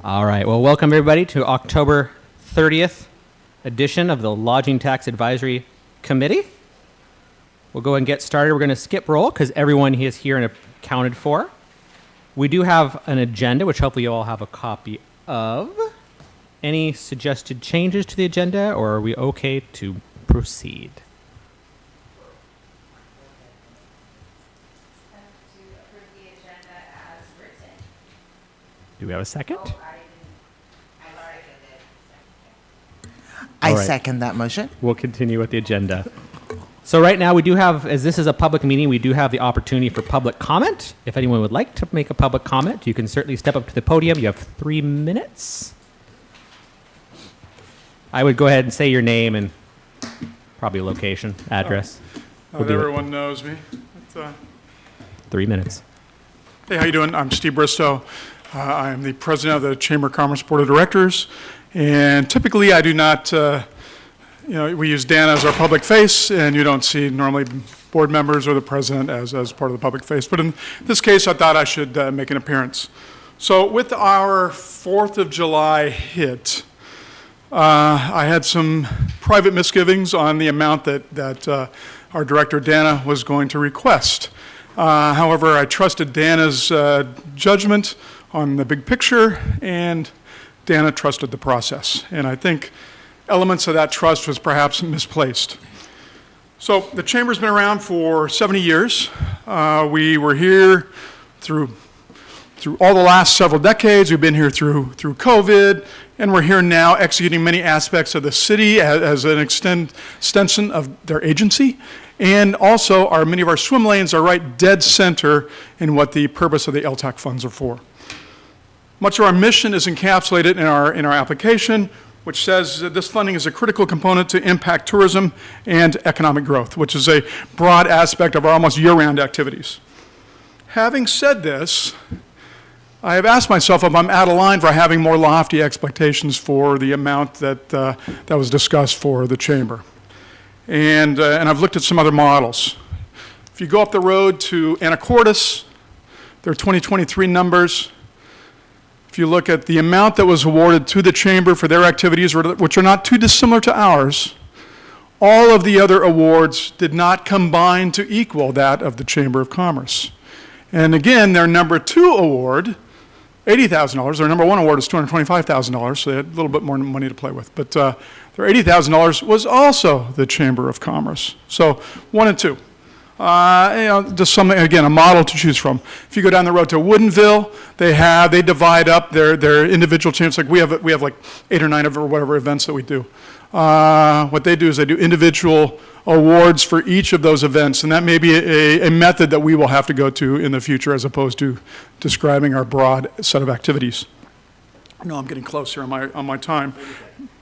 All right. Well, welcome everybody to October 30th edition of the Lodging Tax Advisory Committee. We'll go and get started. We're going to skip roll because everyone is here and accounted for. We do have an agenda, which hopefully you all have a copy of. Any suggested changes to the agenda, or are we okay to proceed? To approve the agenda as written. Do we have a second? I All right. second that motion. We'll continue with the agenda. So right now we do have, as this is a public meeting, we do have the opportunity for public comment. If anyone would like to make a public comment, you can certainly step up to the podium. You have 3 minutes. I would go ahead and say your name and probably location, address. We'll Not do it. everyone knows me. 3 minutes. Hey, how you doing? I'm Steve Bristow. I am the president of the Chamber of Commerce Board of Directors, and typically I do not, we use Dan as our public face, and you don't see normally board members or the president as part of the public face. But in this case, I thought I should make an appearance. So with our 4th of July hit, I had some private misgivings on the amount that our director, Dana, was going to request. However, I trusted Dana's judgment on the big picture, and Dana trusted the process. And I think elements of that trust was perhaps misplaced. So the Chamber's been around for 70 years. We were here through all the last several decades. We've been here through COVID, and we're here now executing many aspects of the city as an extension of their agency. And also, many of our swim lanes are right dead center in what the purpose of the LTAC funds are for. Much of our mission is encapsulated in our application, which says that this funding is a critical component to impact tourism and economic growth, which is a broad aspect of our almost year-round activities. Having said this, I have asked myself if I'm out of line for having more lofty expectations for the amount that was discussed for the Chamber. And I've looked at some other models. If you go up the road to Anacortes, their 2023 numbers, if you look at the amount that was awarded to the Chamber for their activities, which are not too dissimilar to ours, all of the other awards did not combine to equal that of the Chamber of Commerce. And again, their number 2 award, $80,000. Their number 1 award is $225,000, so they had a little bit more money to play with. But their $80,000 was also the Chamber of Commerce. So 1 and 2. Just something, again, a model to choose from. If you go down the road to Woodinville, they divide up their individual chambers. Like we have like 8 or 9 or whatever events that we do. What they do is they do individual awards for each of those events, and that may be a method that we will have to go to in the future as opposed to describing our broad set of activities. I know I'm getting close here on my time.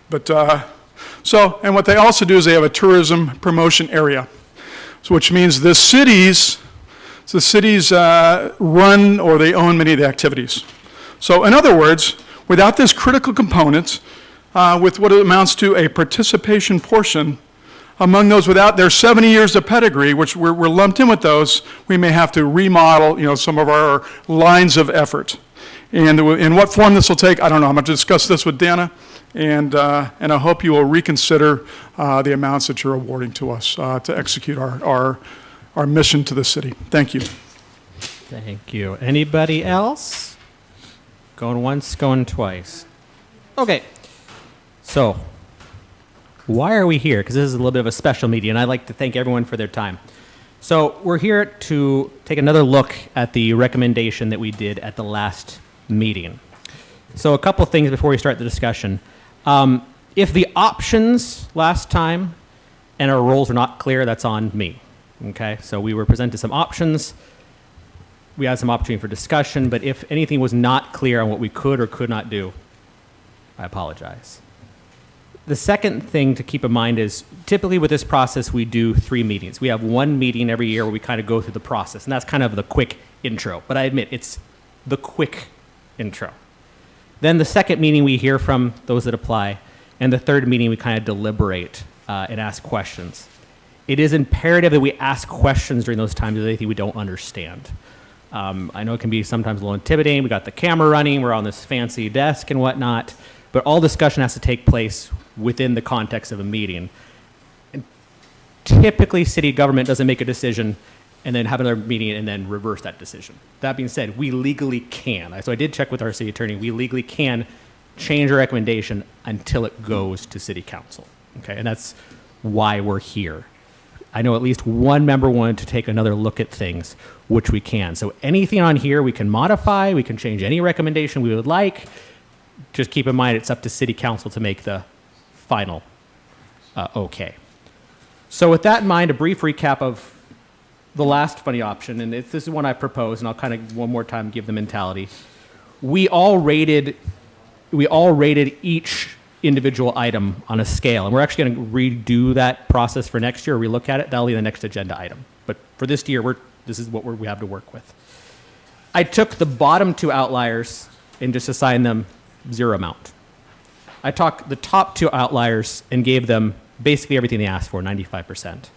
But and what they also do is they have a tourism promotion area. So which means the cities run or they own many of the activities. So in other words, without this critical component, with what amounts to a participation portion, among those without their 70 years of pedigree, which we're lumped in with those, we may have to remodel, some of our lines of effort. And in what form this will take, I don't know. I'm going to discuss this with Dana, and I hope you will reconsider the amounts that you're awarding to us to execute our mission to the city. Thank you. Thank you. Anybody else? Going once, going twice. Okay. So, why are we here? Because this is a little bit of a special meeting, and I'd like to thank everyone for their time. So, we're here to take another look at the recommendation that we did at the last meeting. So, a couple things before we start the discussion. If the options last time and our roles are not clear, that's on me. Okay? So, we were presented some options. We had some opportunity for discussion, but if anything was not clear on what we could or could not do, I apologize. The second thing to keep in mind is typically with this process, we do 3 meetings. We have 1 meeting every year where we kind of go through the process, and that's kind of the quick intro. But I admit, it's the quick intro. Then the second meeting, we hear from those that apply, and the third meeting, we kind of deliberate and ask questions. It is imperative that we ask questions during those times of anything we don't understand. I know it can be sometimes a little intimidating. We got the camera running, we're on this fancy desk and whatnot, but all discussion has to take place within the context of a meeting. And typically, city government doesn't make a decision and then have another meeting and then reverse that decision. That being said, we legally can. So I did check with our city attorney. We legally can change our recommendation until it goes to city council. Okay, and that's why we're here. I know at least one member wanted to take another look at things, which we can. So anything on here we can modify, we can change any recommendation we would like. Just keep in mind it's up to city council to make the final okay. So with that in mind, a brief recap of the last funny option, and this is one I proposed, and I'll kind of one more time give the mentality. We all rated each individual item on a scale, and we're actually going to redo that process for next year. We look at it, that'll be the next agenda item. But for this year, this is what we have to work with. I took the bottom two outliers and just assigned them 0 amount. I took the top two outliers and gave them basically everything they asked for, 95%.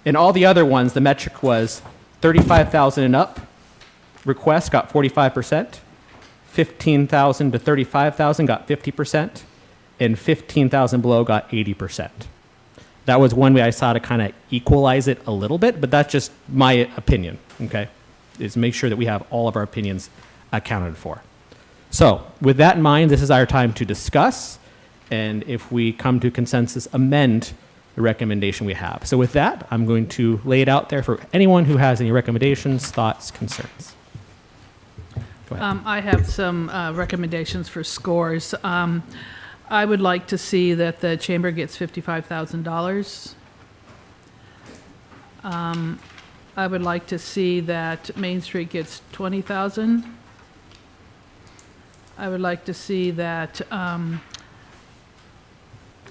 And all the other ones, the metric was 35,000 and up requests got 45%, 15,000 to 35,000 got 50%, and 15,000 below got 80%. That was one way I saw to kind of equalize it a little bit, but that's just my opinion, okay? Is make sure that we have all of our opinions accounted for. So with that in mind, this is our time to discuss, and if we come to consensus, amend the recommendation we have. So with that, I'm going to lay it out there for anyone who has any recommendations, thoughts, concerns. Go ahead. I have some recommendations for scores. I would like to see that the chamber gets $55,000. I would like to see that Main Street gets $20,000. I would like to see that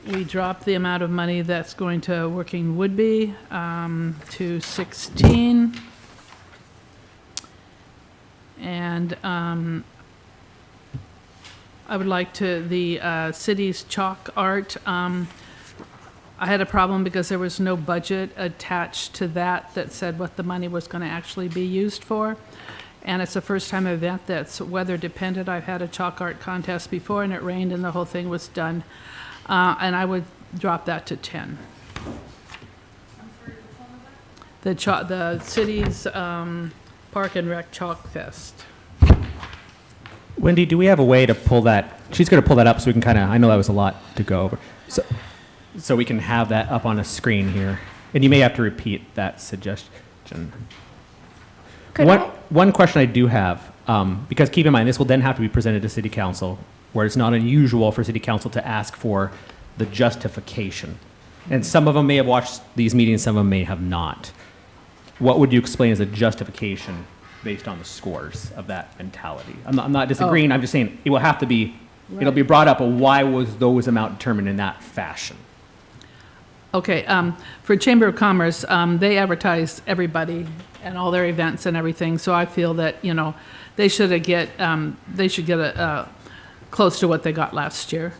we drop the amount of money that's going to Working Woodby to 16. And I would like to, the city's chalk art, I had a problem because there was no budget attached to that that said what the money was going to actually be used for. And it's a first-time event that's weather-dependent. I've had a chalk art contest before, and it rained, and the whole thing was done. And I would drop that to 10. The city's Park and Rec Chalk Fest. Wendy, do we have a way to pull that? She's going to pull that up so we can kind of, I know that was a lot to go over. So we can have that up on a screen here. And you may have to repeat that suggestion. One question I do have, because keep in mind, this will then have to be presented to City Council, where it's not unusual for City Council to ask for the justification. And some of them may have watched these meetings, some of them may have not. What would you explain as a justification based on the scores of that mentality? I'm not disagreeing, I'm just saying it will have to be, it'll be brought up, but why was those amount determined in that fashion? Okay, for Chamber of Commerce, they advertise everybody and all their events and everything, so I feel that, they should get close to what they got last year.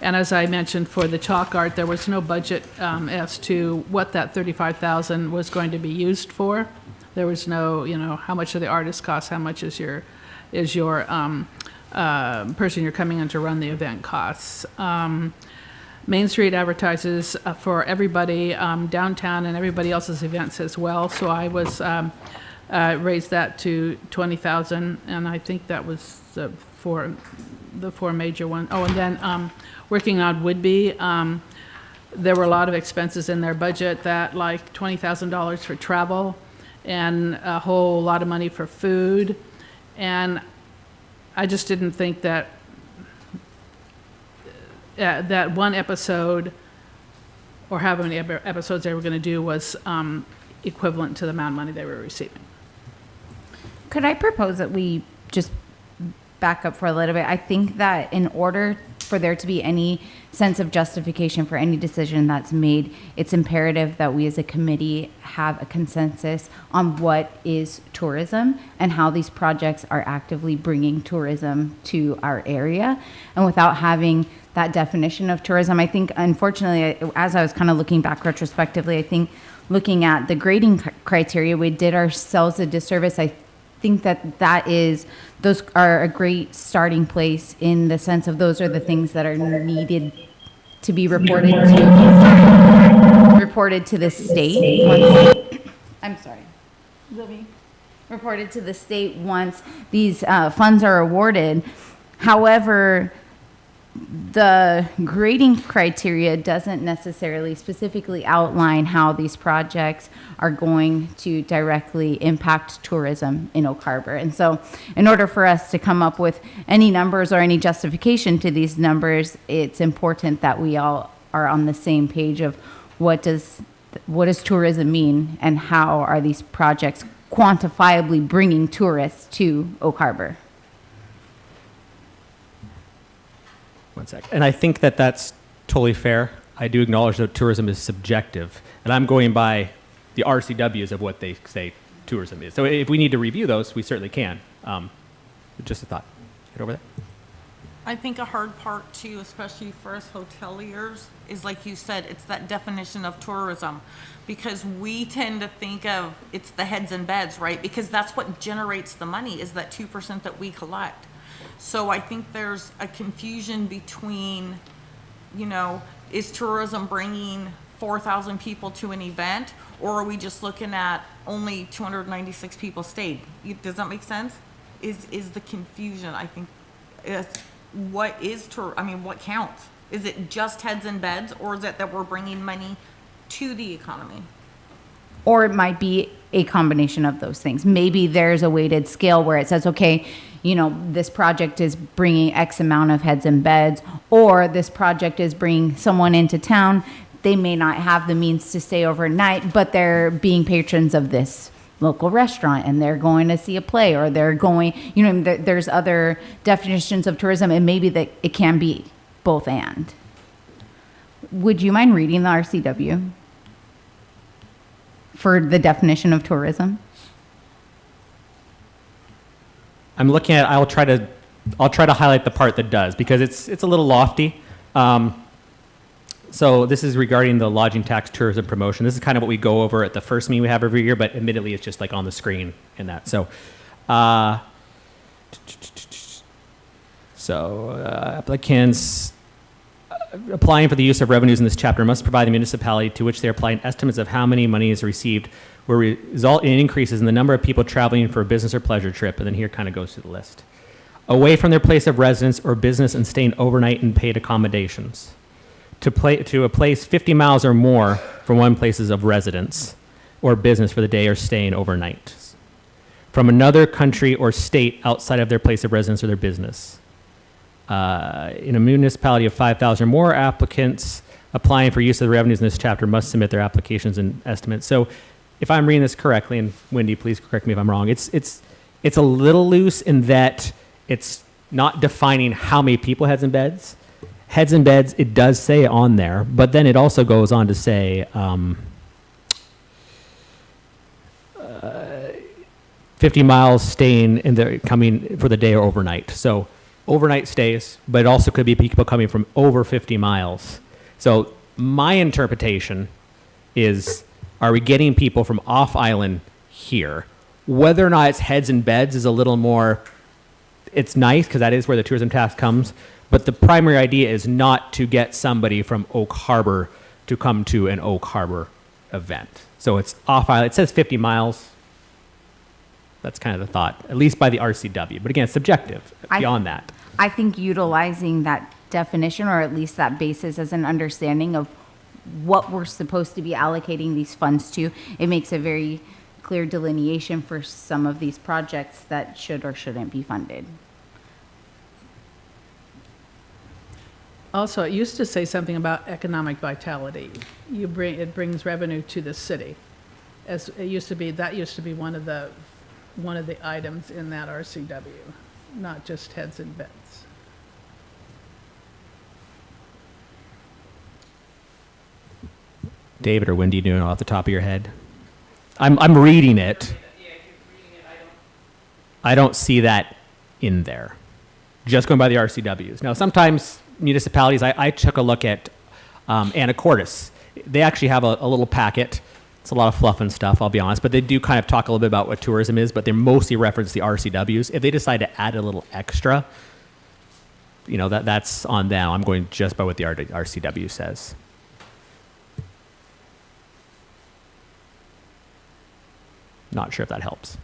And as I mentioned, for the chalk art, there was no budget as to what that $35,000 was going to be used for. There was no, how much do the artist cost, how much is your person you're coming in to run the event costs. Main Street advertises for everybody downtown and everybody else's events as well. So I was raised that to 20,000, and I think that was the four major ones. Oh, and then Working on Woodby, there were a lot of expenses in their budget, that like $20,000 for travel and a whole lot of money for food, and I just didn't think that that one episode, or how many episodes they were going to do, was equivalent to the amount of money they were receiving. Could I propose that we just back up for a little bit? I think that in order for there to be any sense of justification for any decision that's made, it's imperative that we as a committee have a consensus on what is tourism and how these projects are actively bringing tourism to our area. And without having that definition of tourism, I think, unfortunately, as I was kind of looking back retrospectively, I think looking at the grading criteria, we did ourselves a disservice. I think those are a great starting place in the sense of those are the things that are needed to be reported to the state. I'm sorry. Libby. Reported to the state once these funds are awarded. However, the grading criteria doesn't necessarily specifically outline how these projects are going to directly impact tourism in Oak Harbor. And so in order for us to come up with any numbers or any justification to these numbers, it's important that we all are on the same page of what does tourism mean and how are these projects quantifiably bringing tourists to Oak Harbor. One sec. And I think that that's totally fair. I do acknowledge that tourism is subjective, and I'm going by the RCWs of what they say tourism is. So if we need to review those, we certainly can. Just a thought. Get over there. I think a hard part too, especially for us hoteliers, is like you said, it's that definition of tourism. Because we tend to think of it's the heads and beds, right? Because that's what generates the money, is that 2% that we collect. So I think there's a confusion between, is tourism bringing 4,000 people to an event, or are we just looking at only 296 people stayed? Does that make sense? Is the confusion, I think, what counts? Is it just heads and beds, or is it that we're bringing money to the economy? Or it might be a combination of those things. Maybe there's a weighted scale where it says, okay, this project is bringing X amount of heads and beds, or this project is bringing someone into town. They may not have the means to stay overnight, but they're being patrons of this local restaurant and they're going to see a play, or they're going, there's other definitions of tourism, and maybe that it can be both and. Would you mind reading the RCW for the definition of tourism? I'm looking at. I'll try to highlight the part that does, because it's a little lofty. So this is regarding the lodging tax tourism promotion. This is kind of what we go over at the first meeting we have every year, but admittedly it's just like on the screen in that. So, applicants applying for the use of revenues in this chapter must provide the municipality to which they are applying estimates of how many money is received will result in increases in the number of people traveling for a business or pleasure trip. And then here kind of goes through the list. Away from their place of residence or business and staying overnight in paid accommodations. To a place 50 miles or more from one places of residence or business for the day or staying overnight. From another country or state outside of their place of residence or their business. In a municipality of 5,000 or more, applicants applying for use of the revenues in this chapter must submit their applications and estimates. So if I'm reading this correctly, and Wendy, please correct me if I'm wrong, it's a little loose in that it's not defining how many people heads and beds. Heads and beds, it does say on there, but then it also goes on to say 50 miles staying coming for the day or overnight. So overnight stays, but it also could be people coming from over 50 miles. So my interpretation is, are we getting people from off island here? Whether or not it's heads and beds is a little more, it's nice because that is where the tourism tax comes. But the primary idea is not to get somebody from Oak Harbor to come to an Oak Harbor event. So it's off island. It says 50 miles. That's kind of the thought, at least by the RCW. But again, it's subjective beyond that. I think utilizing that definition, or at least that basis, as an understanding of what we're supposed to be allocating these funds to, it makes a very clear delineation for some of these projects that should or shouldn't be funded. Also, it used to say something about economic vitality. It brings revenue to the city. As it used to be, that used to be one of the items in that RCW, not just heads and beds. David or Wendy, do you know off the top of your head? I'm reading it. I don't see that in there. Just going by the RCWs. Now, sometimes municipalities, I took a look at Anacortes. They actually have a little packet. It's a lot of fluff and stuff, I'll be honest, but they do kind of talk a little bit about what tourism is, but they mostly reference the RCWs. If they decide to add a little extra, you know, that's on them. I'm going just by what the RCW says. Not sure if that helps.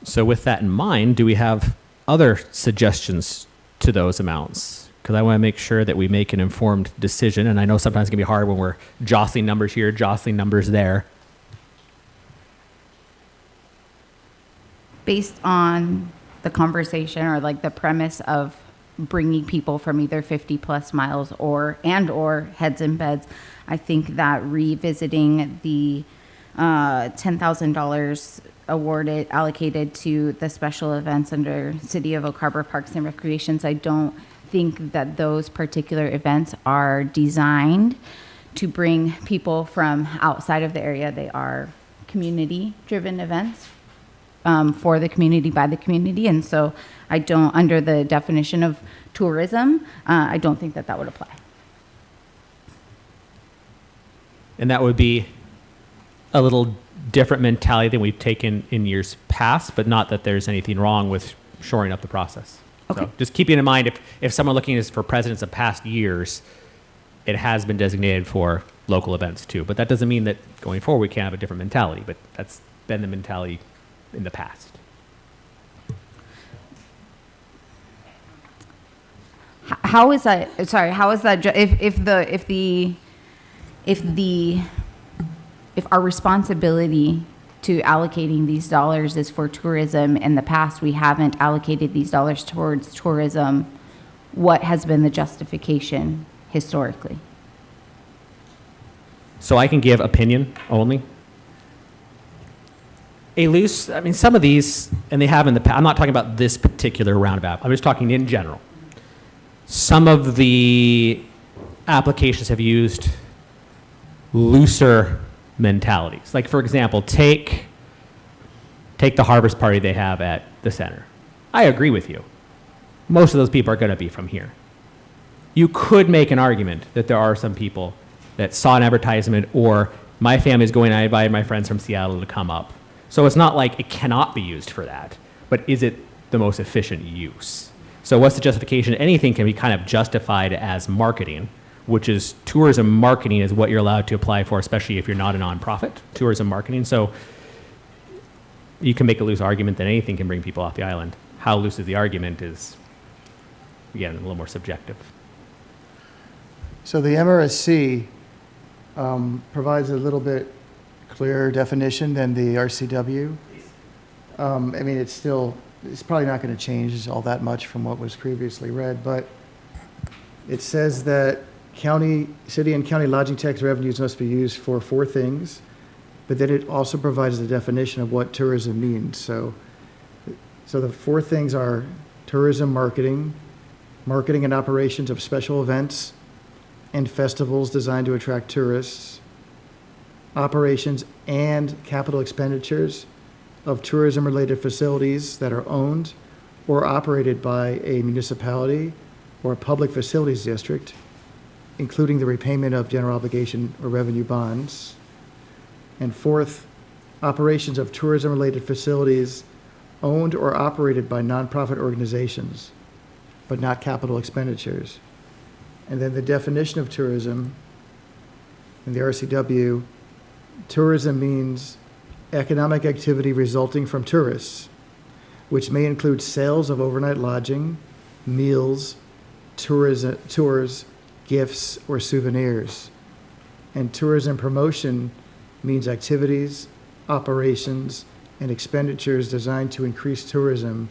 So with that in mind, do we have other suggestions to those amounts? Because I want to make sure that we make an informed decision, and I know sometimes it can be hard when we're jostling numbers here, jostling numbers there. Based on the conversation or like the premise of bringing people from either 50 plus miles or heads and beds, I think that revisiting the $10,000 allocated to the special events under City of Oak Harbor Parks and Recreations, I don't think that those particular events are designed to bring people from outside of the area. They are community-driven events for the community, by the community, and so I don't, under the definition of tourism, I don't think that would apply. And that would be a little different mentality than we've taken in years past, but not that there's anything wrong with shoring up the process. Okay. So just keeping in mind, if someone looking is for presidents of past years, it has been designated for local events too. But that doesn't mean that going forward we can't have a different mentality, but that's been the mentality in the past. How is that? Sorry, how is that? If our responsibility to allocating these dollars is for tourism, in the past we haven't allocated these dollars towards tourism, what has been the justification historically? So I can give opinion only. I mean, some of these, and they have in the past, I'm not talking about this particular roundabout, I'm just talking in general. Some of the applications have used looser mentalities. Like, for example, take the harvest party they have at the center. I agree with you. Most of those people are going to be from here. You could make an argument that there are some people that saw an advertisement, or my family's going, I invited my friends from Seattle to come up. So it's not like it cannot be used for that, but is it the most efficient use? So what's the justification? Anything can be kind of justified as marketing, which is tourism marketing is what you're allowed to apply for, especially if you're not a nonprofit, tourism marketing. So you can make a loose argument that anything can bring people off the island. How loose is the argument is, again, a little more subjective. So the MRSC provides a little bit clearer definition than the RCW. I mean, it's probably not going to change all that much from what was previously read, but it says that city and county lodging tax revenues must be used for 4 things, but then it also provides the definition of what tourism means. So the 4 things are tourism marketing and operations of special events and festivals designed to attract tourists, operations and capital expenditures of tourism-related facilities that are owned or operated by a municipality or a public facilities district, including the repayment of general obligation or revenue bonds. And 4th, operations of tourism-related facilities owned or operated by nonprofit organizations, but not capital expenditures. And then the definition of tourism in the RCW, tourism means economic activity resulting from tourists, which may include sales of overnight lodging, meals, tours, gifts, or souvenirs. And tourism promotion means activities, operations, and expenditures designed to increase tourism,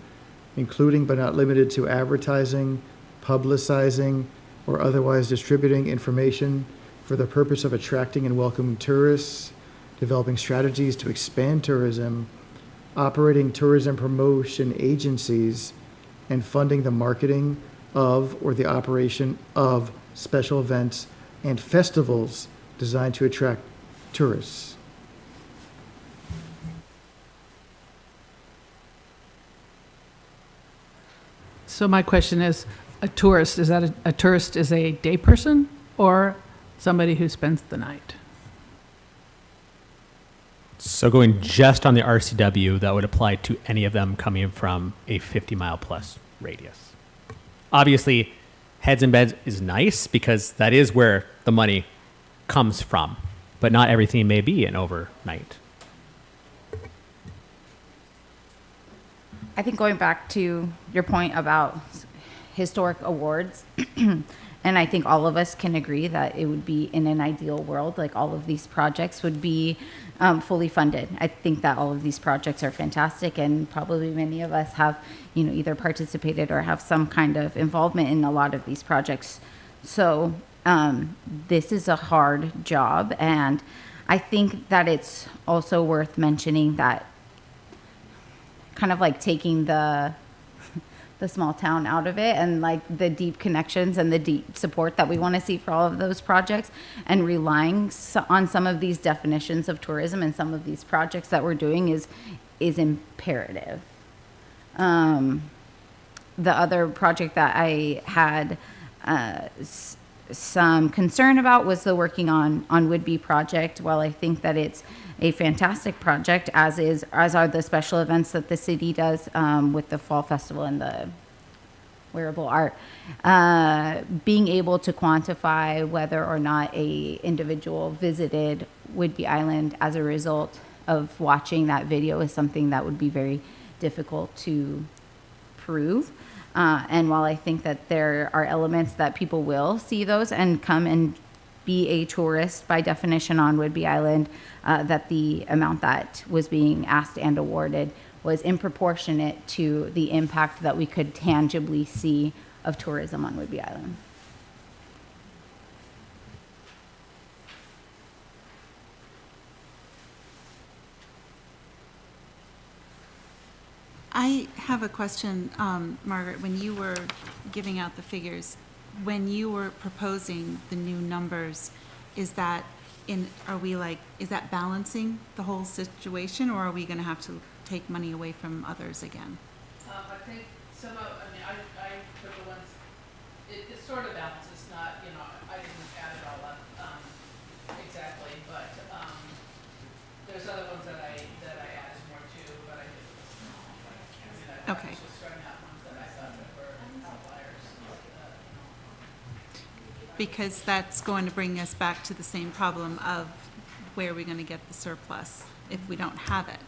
including but not limited to advertising, publicizing, or otherwise distributing information for the purpose of attracting and welcoming tourists, developing strategies to expand tourism, operating tourism promotion agencies and funding the marketing of or the operation of special events and festivals designed to attract tourists. So my question is, a tourist, is that a tourist is a day person or somebody who spends the night? So going just on the RCW, that would apply to any of them coming from a 50-mile plus radius. Obviously, heads and beds is nice because that is where the money comes from, but not everything may be an overnight. I think going back to your point about historic awards, and I think all of us can agree that it would be in an ideal world, like all of these projects would be fully funded. I think that all of these projects are fantastic, and probably many of us have, either participated or have some kind of involvement in a lot of these projects. So this is a hard job, and I think that it's also worth mentioning that kind of like taking the small town out of it and like the deep connections and the deep support that we want to see for all of those projects, and relying on some of these definitions of tourism and some of these projects that we're doing is imperative. The other project that I had some concern about was the working on Woodby project. While I think that it's a fantastic project, as are the special events that the city does with the fall festival and the wearable art, being able to quantify whether or not a individual visited Woodby Island as a result of watching that video is something that would be very difficult to prove. And while I think that there are elements that people will see those and come and be a tourist by definition on Woodby Island, that the amount that was being asked and awarded was improportionate to the impact that we could tangibly see of tourism on Woodby Island. I have a question, Margaret. When you were giving out the figures, when you were proposing the new numbers, is that balancing the whole situation, or are we going to have to take money away from others again? I think I took the ones, it sort of balances, not, I didn't add it all up exactly, but there's other ones that I added more to, but I didn't. Okay. I was just throwing out ones that I thought that were outliers. Because that's going to bring us back to the same problem of where are we going to get the surplus if we don't have it?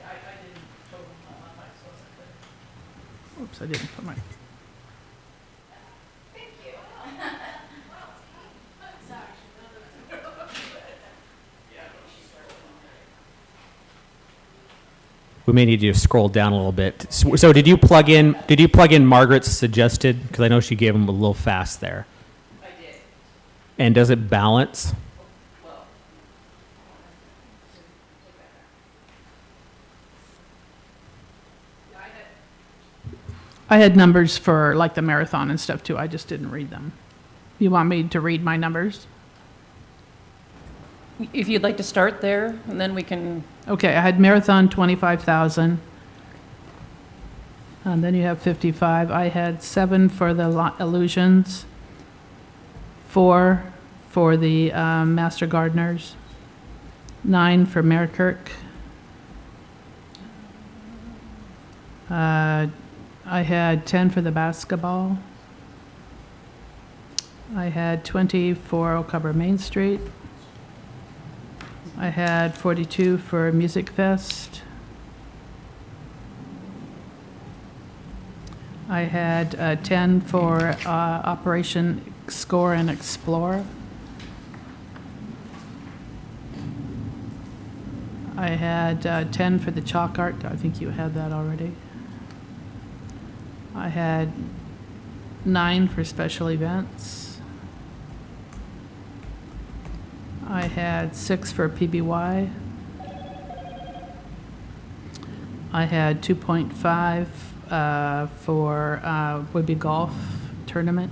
I didn't total them all up, I suppose I could. Oops, I didn't put my. We may need you to scroll down a little bit. So did you plug in Margaret's suggested? Because I know she gave them a little fast there. I did. And does it balance? I had numbers for like the marathon and stuff too. I just didn't read them. You want me to read my numbers? If you'd like to start there, and then we can, Okay, I had marathon 25,000. And then you have 55. I had 7 for the illusions, 4 for the Master Gardeners, 9 for Merikirk. I had 10 for the basketball. I had 20 for Oak Harbor Main Street. I had 42 for Music Fest. I had 10 for Operation Score and Explore. I had 10 for the chalk art. I think you had that already. I had 9 for special events. I had 6 for PBY. I had 2.5 for would be golf tournament.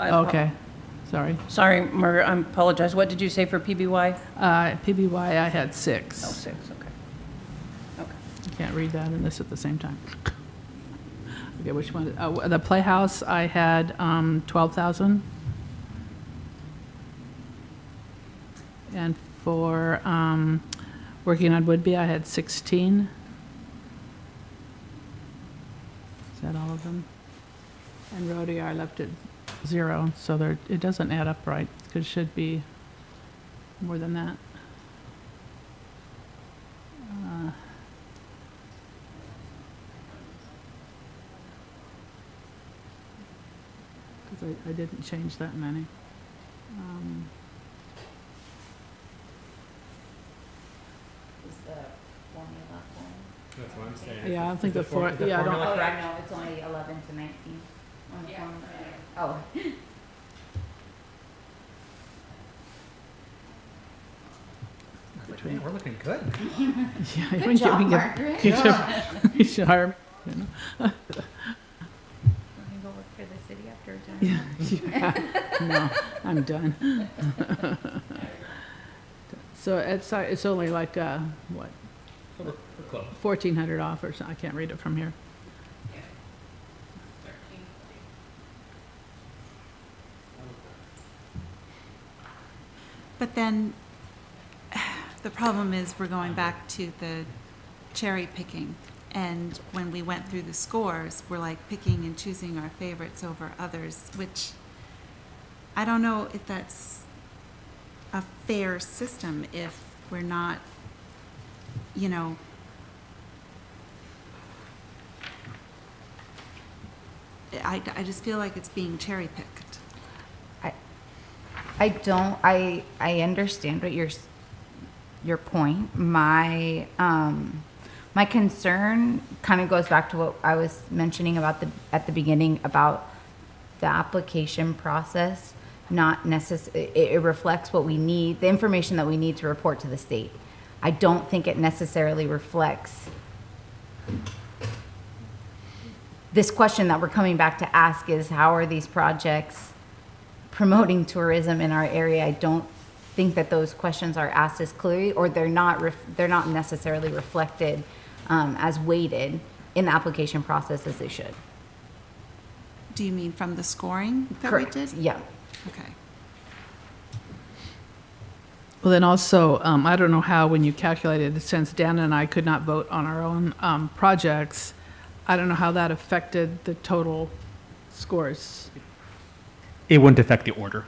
Okay, sorry. Sorry, Margaret, I apologize. What did you say for PBY? PBY, I had Oh, 6. 6, okay. Okay. I can't read that and this at the same time. Okay, which one? The Playhouse, I had 12,000. And for working on Woodby, I had 16. Is that all of them? And rodeo, I left it 0, so there, it doesn't add up right, because it should be more than that. Because I didn't change that many. Is the formula form? That's what I'm saying. Yeah, I don't think the four, yeah, I don't, Oh, yeah, no, it's only 11 to 19 on the formula. Oh. Man, we're looking good. yeah. Good job, Margaret. You should hire me. You know? Want to go work for the city after retirement? No, I'm done. So it's only like, what, We're close. 1,400 off or something, I can't read it from here. But then, the problem is we're going back to the cherry picking. And when we went through the scores, we're like picking and choosing our favorites over others, which I don't know if that's a fair system if we're not, you know, I just feel like it's being cherry picked. I understand what your point. My concern kind of goes back to what I was mentioning about at the beginning about the application process. Not it reflects what we need, the information that we need to report to the state. I don't think it necessarily reflects this question that we're coming back to ask is how are these projects promoting tourism in our area? I don't think that those questions are asked as clearly, or they're not necessarily reflected as weighted in the application process as they should. Do you mean from the scoring that we Correct. did? Yeah. Okay. Well, then also, I don't know how, when you calculated it, since Dana and I could not vote on our own projects, I don't know how that affected the total scores. It wouldn't affect the order.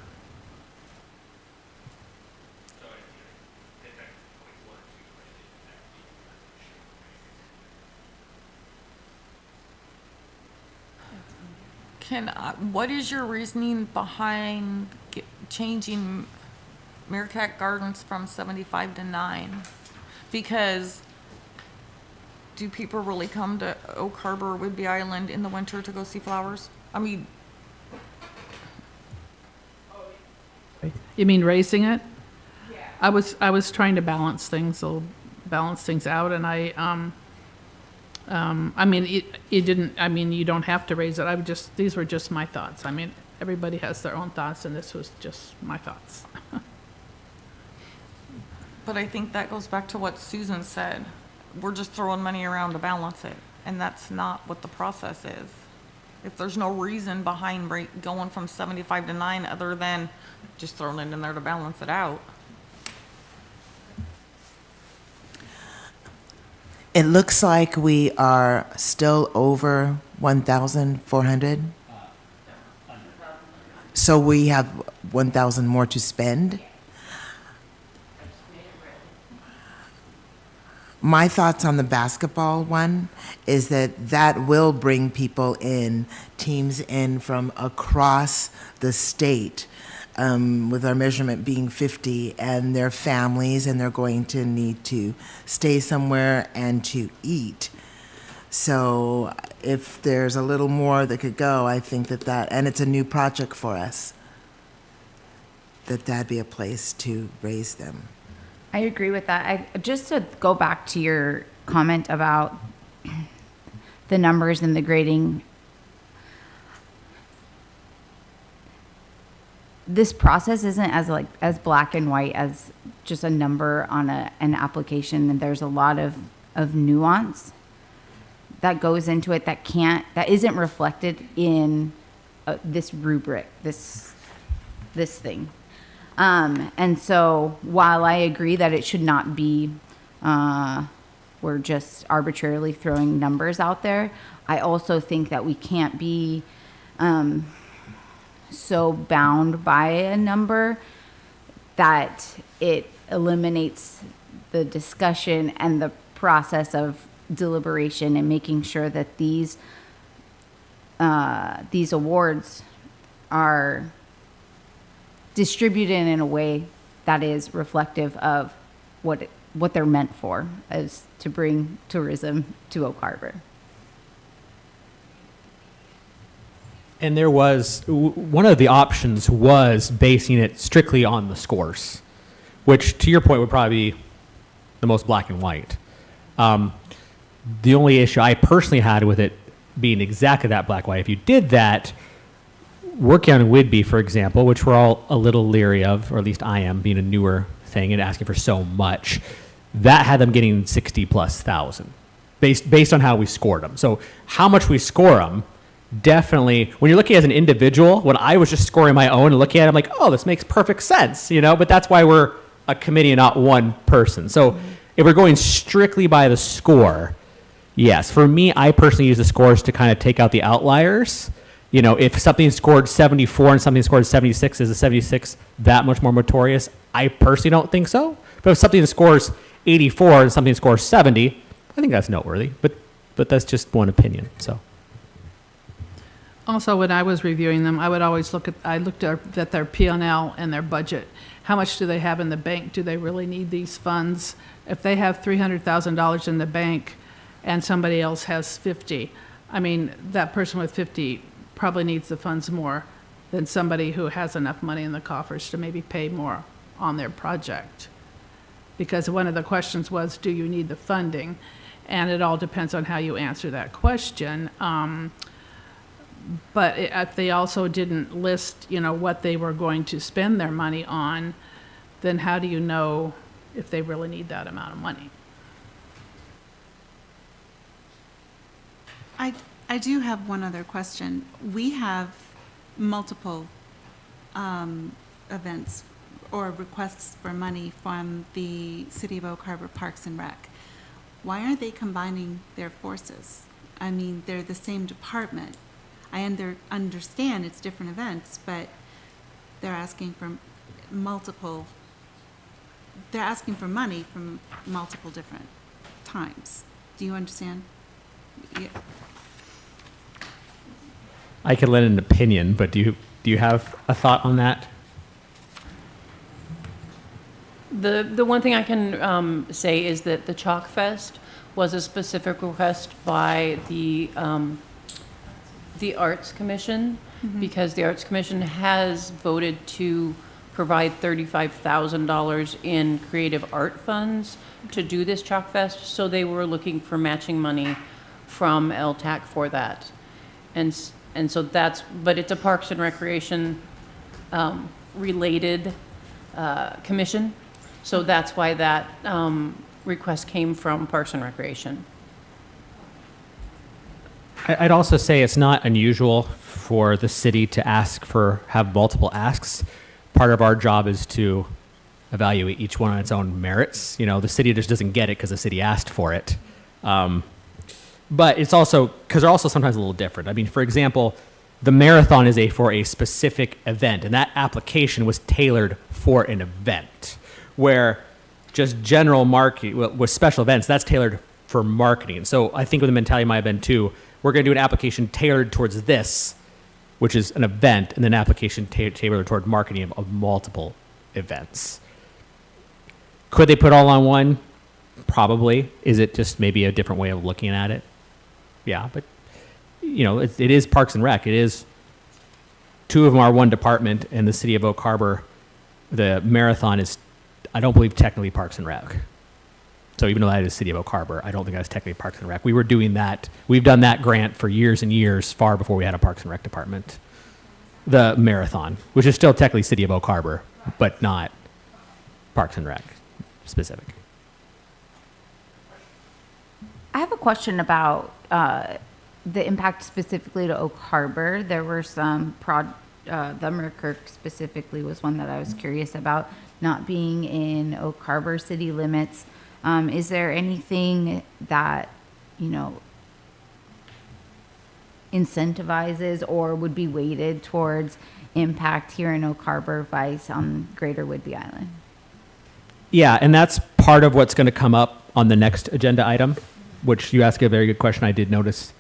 What is your reasoning behind changing Meerkat Gardens from 75 to 9? Because do people really come to Oak Harbor or Whidbey Island in the winter to go see flowers? I mean, You mean raising it? Yeah. I was trying to balance things out, and I mean, it didn't, I mean, you don't have to raise it. These were just my thoughts. I mean, everybody has their own thoughts, and this was just my thoughts. but I think that goes back to what Susan said. We're just throwing money around to balance it, and that's not what the process is. If there's no reason behind going from 75 to 9 other than just throwing it in there to balance it out. It looks like we are still over 1,400. So we have 1,000 more to spend. My thoughts on the basketball one is that that will bring people in, teams in from across the state, with our measurement being 50, and their families, and they're going to need to stay somewhere and to eat. So if there's a little more that could go, I think that, and it's a new project for us, that'd be a place to raise them. I agree with that. Just to go back to your comment about the numbers and the grading, this process isn't as black and white as just a number on an application, and there's a lot of nuance that goes into it that isn't reflected in this rubric, this thing. And so while I agree that it should not be, we're just arbitrarily throwing numbers out there, I also think that we can't be so bound by a number that it eliminates the discussion and the process of deliberation and making sure that these awards are distributed in a way that is reflective of what they're meant for, as to bring tourism to Oak Harbor. And there was, one of the options was basing it strictly on the scores, which to your point would probably be the most black and white. The only issue I personally had with it being exactly that black and white, if you did that, working on Whidbey, for example, which we're all a little leery of, or at least I am, being a newer thing and asking for so much, that had them getting 60,000+ based on how we scored them. So how much we score them, definitely, when you're looking as an individual, when I was just scoring my own and looking at it, I'm like, oh, this makes perfect sense, but that's why we're a committee and not one person. So if we're going strictly by the score, yes, for me, I personally use the scores to kind of take out the outliers. If something scored 74 and something scored 76, is the 76 that much more notorious? I personally don't think so. But if something scores 84 and something scores 70, I think that's noteworthy. But that's just one opinion. So. Also, when I was reviewing them, I looked at their P&L and their budget. How much do they have in the bank? Do they really need these funds? If they have $300,000 in the bank and somebody else has 50, that person with 50 probably needs the funds more than somebody who has enough money in the coffers to maybe pay more on their project. Because one of the questions was, do you need the funding? And it all depends on how you answer that question. But if they also didn't list, what they were going to spend their money on, then how do you know if they really need that amount of money? I do have one other question. We have multiple events or requests for money from the City of Oak Harbor Parks and Rec. Why aren't they combining their forces? They're the same department. I understand it's different events, but they're asking for money from multiple different times. Do you understand? Yeah. I could lend an opinion, but do you have a thought on that? The one thing I can say is that the Chalk Fest was a specific request by the Arts Commission, because the Arts Commission has voted to provide $35,000 in creative art funds to do this Chalk Fest. So they were looking for matching money from LTAC for that. And so but it's a Parks and Recreation related commission. So that's why that request came from Parks and Recreation. I'd also say it's not unusual for the city to have multiple asks. Part of our job is to evaluate each one on its own merits. The city just doesn't get it because the city asked for it. But it's also, because they're also sometimes a little different. For example, the marathon is for a specific event, and that application was tailored for an event, where just general marketing, with special events, that's tailored for marketing. So I think with the mentality might have been too, we're going to do an application tailored towards this, which is an event, and then an application tailored toward marketing of multiple events. Could they put all on one? Probably. Is it just maybe a different way of looking at it? Yeah, but it is Parks and Rec. It is, two of them are one department, and the City of Oak Harbor, the marathon is I don't believe technically Parks and Rec. So even though that is City of Oak Harbor, I don't think that's technically Parks and Rec. We were doing that. We've done that grant for years and years, far before we had a Parks and Rec department. The marathon, which is still technically City of Oak Harbor, but not Parks and Rec specific. I have a question about the impact specifically to Oak Harbor. There were some the Merkirk specifically was one that I was curious about, not being in Oak Harbor city limits. Is there anything that, incentivizes or would be weighted towards impact here in Oak Harbor vice on Greater Whidbey Island? Yeah, and that's part of what's going to come up on the next agenda item, which you ask a very good question. I did notice,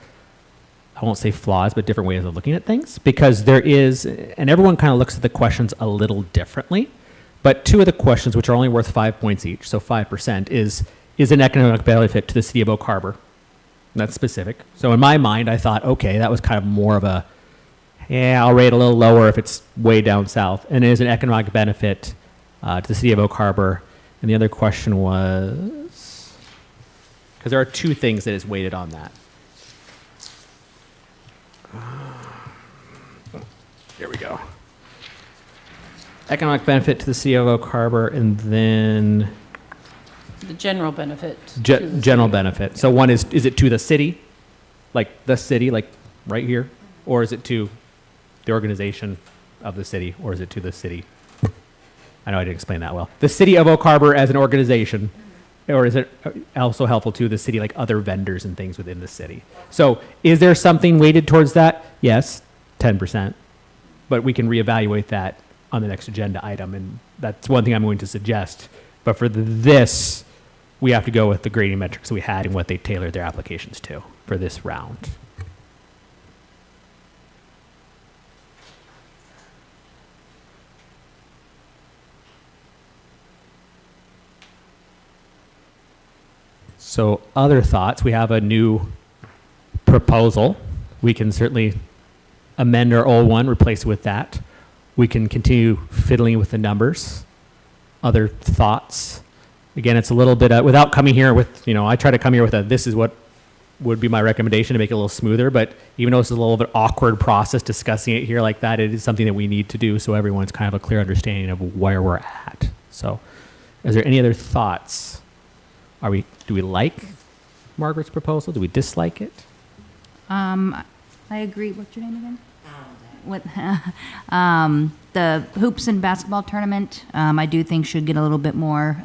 I won't say flaws, but different ways of looking at things, because there is, and everyone kind of looks at the questions a little differently, but two of the questions, which are only worth 5 points each, so 5%, is an economic benefit to the City of Oak Harbor. That's specific. So in my mind, I thought, okay, that was kind of more of a, yeah, I'll rate a little lower if it's way down south. And it is an economic benefit to the City of Oak Harbor. And the other question was, because there are two things that is weighted on that. Here we go. Economic benefit to the City of Oak Harbor, and then The general benefit. general benefit. So one is it to the city, like right here, or is it to the organization of the city, or is it to the city? I know I didn't explain that well. The City of Oak Harbor as an organization, or is it also helpful to the city, like other vendors and things within the city? So is there something weighted towards that? Yes, 10%. But we can reevaluate that on the next agenda item, and that's one thing I'm going to suggest. But for this, we have to go with the grading metrics we had and what they tailored their applications to for this round. So other thoughts, we have a new proposal. We can certainly amend our old one, replace it with that. We can continue fiddling with the numbers. Other thoughts? Again, it's a little bit, without coming here with, I try to come here with this is what would be my recommendation to make it a little smoother, but even though it's a little bit awkward process discussing it here like that, it is something that we need to do so everyone's kind of a clear understanding of where we're at. So is there any other thoughts? Do we like Margaret's proposal? Do we dislike it? I agree. What's your name again? With the hoops and basketball tournament, I do think should get a little bit more.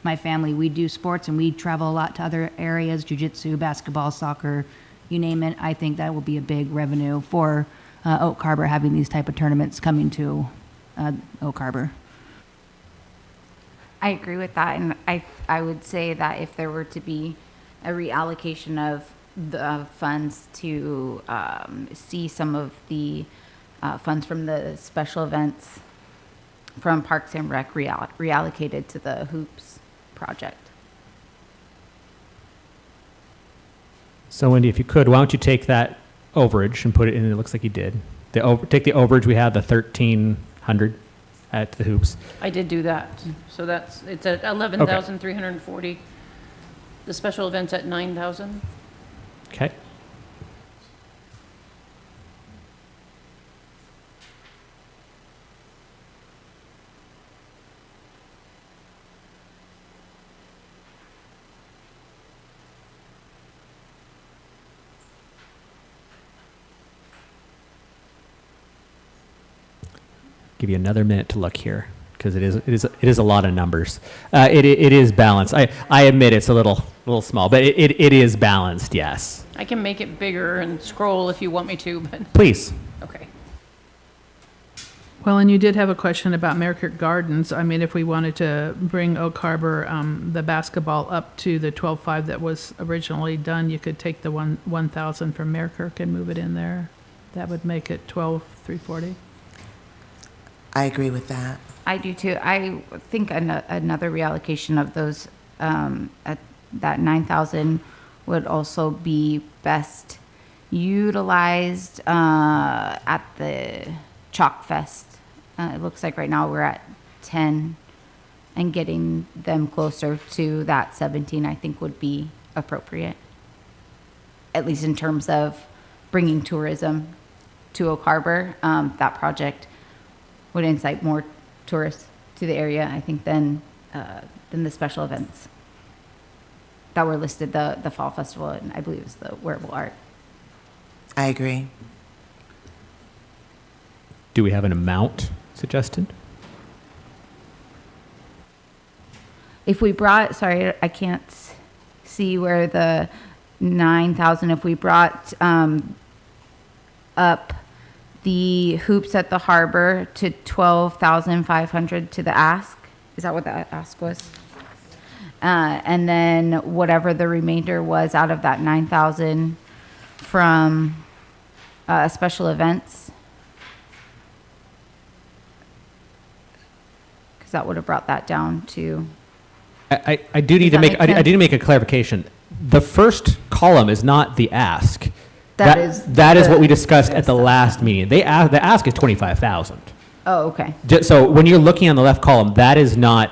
My family, we do sports and we travel a lot to other areas, jiu-jitsu, basketball, soccer, you name it. I think that will be a big revenue for Oak Harbor having these type of tournaments coming to Oak Harbor. I agree with that, and I would say that if there were to be a reallocation of the funds to see some of the funds from the special events from Parks and Rec reallocated to the Hoops project. So Wendy, if you could, why don't you take that overage and put it in, it looks like you did. Take the overage we had, the 1,300 at the Hoops. I did do that. So it's at 11,340. The special event's at 9,000. Okay. Give you another minute to look here because it is a lot of numbers. It is balanced. I admit it's a little small, but it is balanced. Yes. I can make it bigger and scroll if you want me to, but Please. okay. Well, and you did have a question about Merkirk Gardens. I mean, if we wanted to bring Oak Harbor, the basketball up to the 12.5 that was originally done, you could take the 1,000 from Merkirk and move it in there. That would make it 12,340. I agree with that. I do too. I think another reallocation of those at that 9,000 would also be best utilized at the Chalk Fest. It looks like right now we're at 10 and getting them closer to that 17, I think would be appropriate. At least in terms of bringing tourism to Oak Harbor. That project would incite more tourists to the area, I think, than the special events that were listed, the Fall Festival, and I believe it was the Wearable Art. I agree. Do we have an amount suggested? If we brought, sorry, I can't see where the 9,000, if we brought up the hoops at the harbor to 12,500 to the ask, is that what the ask was? And then whatever the remainder was out of that 9,000 from special events. Because that would have brought that down to, I do need Does to that make, I make do need to sense? make a clarification. The first column is not the ask. That is That is the- what we discussed at the last meeting. The ask is 25,000. oh, okay. So when you're looking on the left column, that is not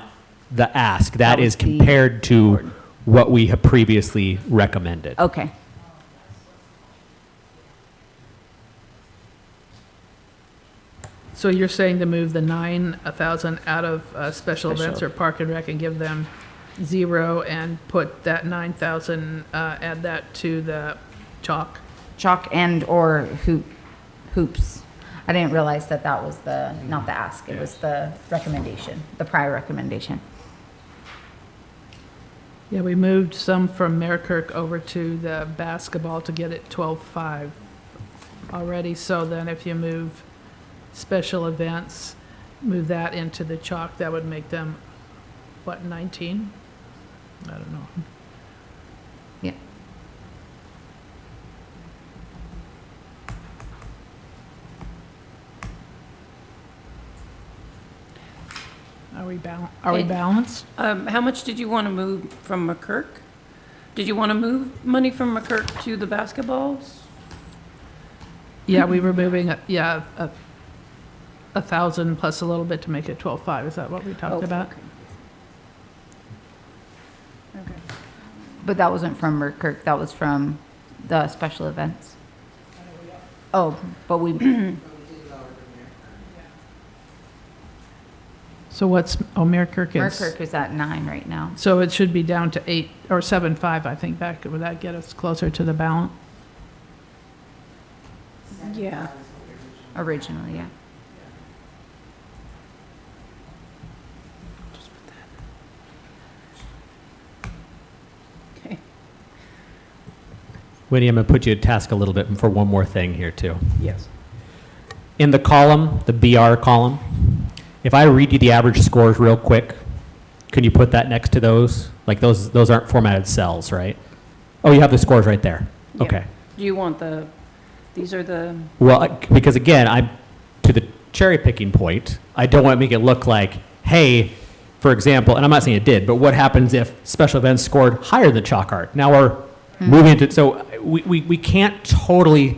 the ask. That That was is the compared to board. what we have previously recommended. Okay. So you're saying to move the 9,000 out of special events or park and rec and give them 0 and put that 9,000, add that to the chalk? Chalk and or hoops. I didn't realize that that was the, not the ask, it was the recommendation, the prior recommendation. Yeah, we moved some from Merrikirk over to the basketball to get it 12.5 already. So then if you move special events, move that into the chalk, that would make them, what, 19? I don't know. Yeah. Are we And- balanced? How much did you want to move from McCurk? Did you want to move money from McCurk to the basketballs? Yeah, we were moving, a 1,000 plus a little bit to make it 12.5. Is that what we Oh, talked about? okay. But that wasn't from Merkirk, that was from the special events. Oh, but we, So what's, Merrikirk is? Merkirk is at 9 right now, So it should be down to 8 or 7.5, I think, back. Would that get us closer to the balance? Yeah. originally, yeah. Okay. Winnie, I'm going to put you to task a little bit for one more thing here, too. Yes. In the column, the BR column, if I read you the average scores real quick, can you put that next to those? Like those aren't formatted cells, right? Oh, you have the scores right there. Yeah. Okay. Do you want these are the, Well, because again, I'm to the cherry picking point. I don't want to make it look like, hey, for example, and I'm not saying it did, but what happens if special events scored higher than chalk art? Now we're moving into, so we can't totally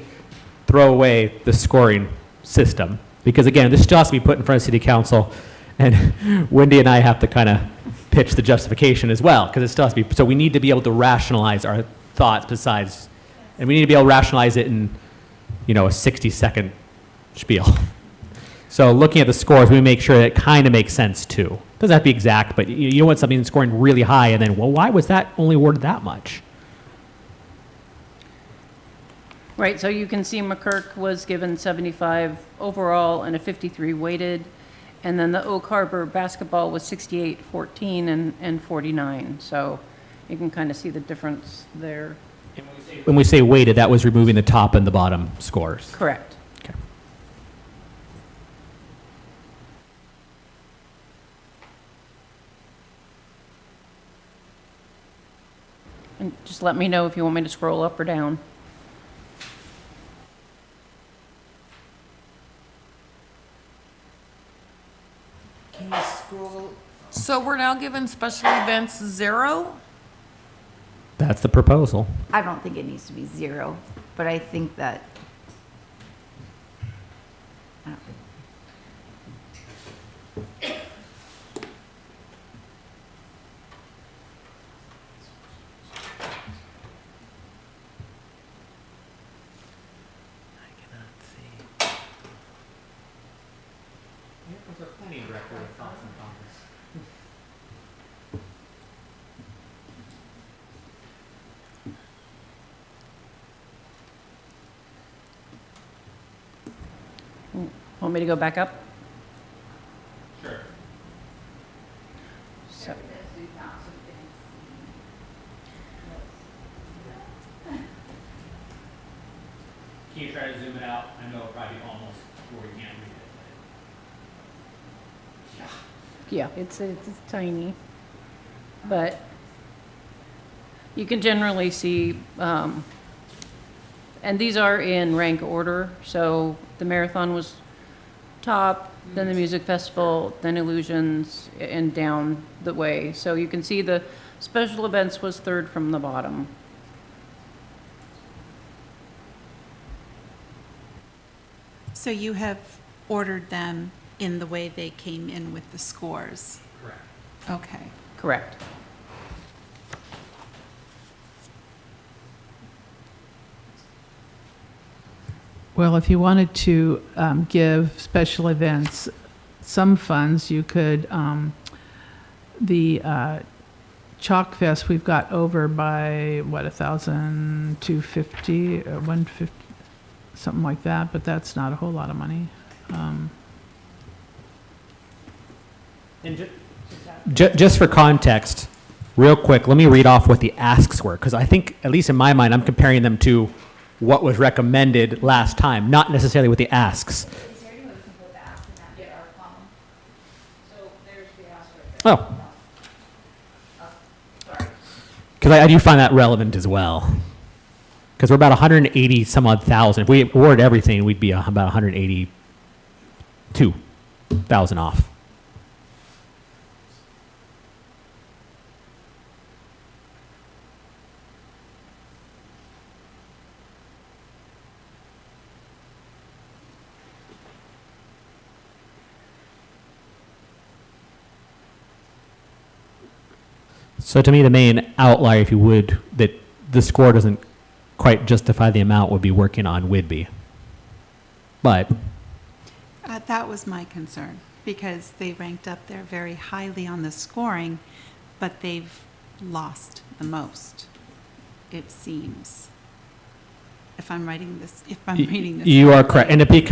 throw away the scoring system because again, this still has to be put in front of city council, and Wendy and I have to kind of pitch the justification as well because it still has to be. So we need to be able to rationalize our thoughts besides, and we need to be able to rationalize it in, a 60-second spiel. So looking at the scores, we make sure that it kind of makes sense too. Doesn't have to be exact, but you don't want something scoring really high and then, well, why was that only awarded that much? right, so you can see McCurk was given 75 overall and a 53 weighted. And then the Oak Harbor basketball was 68, 14, and 49. So you can kind of see the difference there. When we say weighted, that was removing the top and the bottom scores. Correct. Okay. And just let me know if you want me to scroll up or down. Can you scroll? So we're now giving special events 0? That's the proposal. I don't think it needs to be 0, but I think that, Want me to go back up? Sure. So, Can you try to zoom it out? I know probably almost where you can't read it. yeah, it's tiny, but you can generally see, and these are in rank order. So the marathon was top, then the music festival, then Illusions, and down the way. So you can see the special events was third from the bottom. So you have ordered them in the way they came in with the scores? Correct. Okay. Correct. Well, if you wanted to give special events some funds, you could, the Chalk Fest, we've got over by, what, 1,250, 150, something like that, but that's not a whole lot of money. And just for context, real quick, let me read off what the asks were, because I think, at least in my mind, I'm comparing them to what was recommended last time, not necessarily with the asks. Oh. Because I do find that relevant as well. Because we're about 180 some odd thousand. If we award everything, we'd be about 182,000 off. So to me, the main outlier, if you would, that the score doesn't quite justify the amount would be working on Whidbey. But That was my concern, because they ranked up there very highly on the scoring, but they've lost the most, it seems. If I'm reading this you are correct. And to be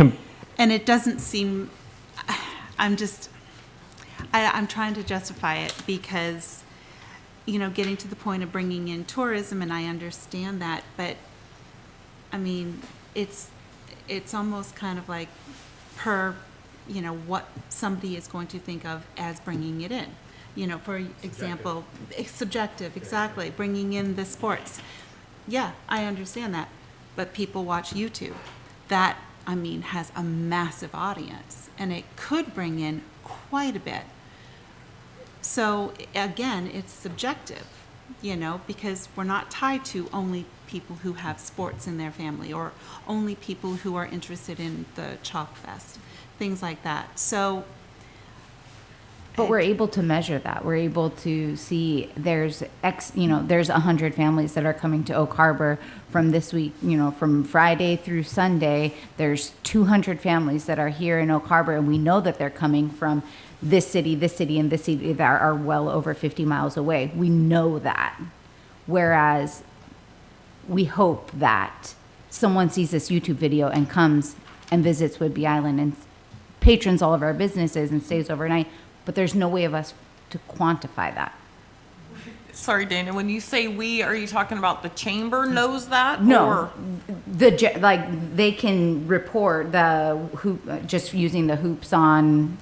And it doesn't seem, I'm trying to justify it because, you know, getting to the point of bringing in tourism, and I understand that, but, I mean, it's almost kind of like per, you know, what somebody is going to think of as bringing it in. You know, for example, it's subjective, exactly, bringing in the sports. Yeah, I understand that, but people watch YouTube. That, I mean, has a massive audience, and it could bring in quite a bit. So again, it's subjective, you know, because we're not tied to only people who have sports in their family or only people who are interested in the Chalk Fest, things like that. So, But we're able to measure that. We're able to see there's there's 100 families that are coming to Oak Harbor from this week, you know, from Friday through Sunday. There's 200 families that are here in Oak Harbor, and we know that they're coming from this city, and this city that are well over 50 miles away. We know that. Whereas we hope that someone sees this YouTube video and comes and visits Whidbey Island and patrons all of our businesses and stays overnight, but there's no way of us to quantify that. Sorry, Dana, when you say we, are you talking about the chamber knows that? No, Or? they can report the just using the hoops on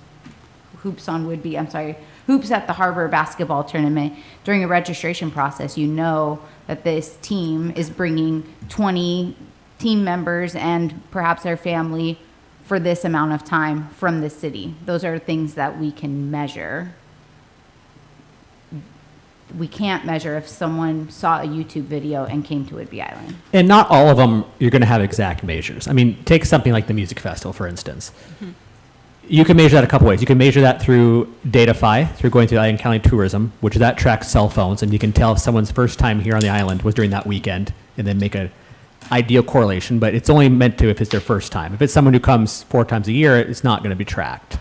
Whidbey. I'm sorry, hoops at the Harbor basketball tournament. During a registration process, you know that this team is bringing 20 team members and perhaps their family for this amount of time from the city. Those are things that we can measure. We can't measure if someone saw a YouTube video and came to Whidbey Island. And not all of them you're going to have exact measures. I mean, take something like the music festival, for instance. Mm-hmm. You can measure that a couple ways. You can measure that through Datafy, through going through Island County Tourism, which that tracks cell phones, and you can tell if someone's first time here on the island was during that weekend, and then make a ideal correlation, but it's only meant to if it's their first time. If it's someone who comes 4 times a year, it's not going to be tracked.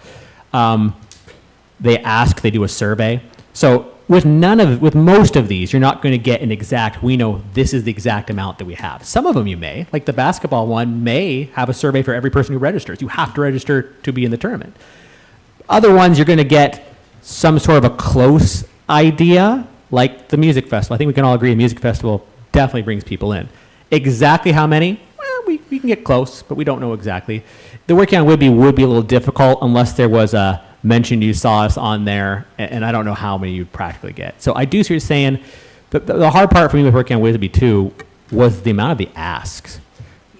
they ask, they do a survey. So with most of these, you're not going to get an exact, we know this is the exact amount that we have. Some of them you may, like the basketball one may have a survey for every person who registers. You have to register to be in the tournament. Other ones, you're going to get some sort of a close idea, like the music festival. I think we can all agree the music festival definitely brings people in. Exactly how many? Well, we can get close, but we don't know exactly. The Working on Whidbey would be a little difficult unless there was a mention you saw us on there, and I don't know how many you'd practically get. So I do see what you're saying. The hard part for me with Working on Whidbey too was the amount of the asks.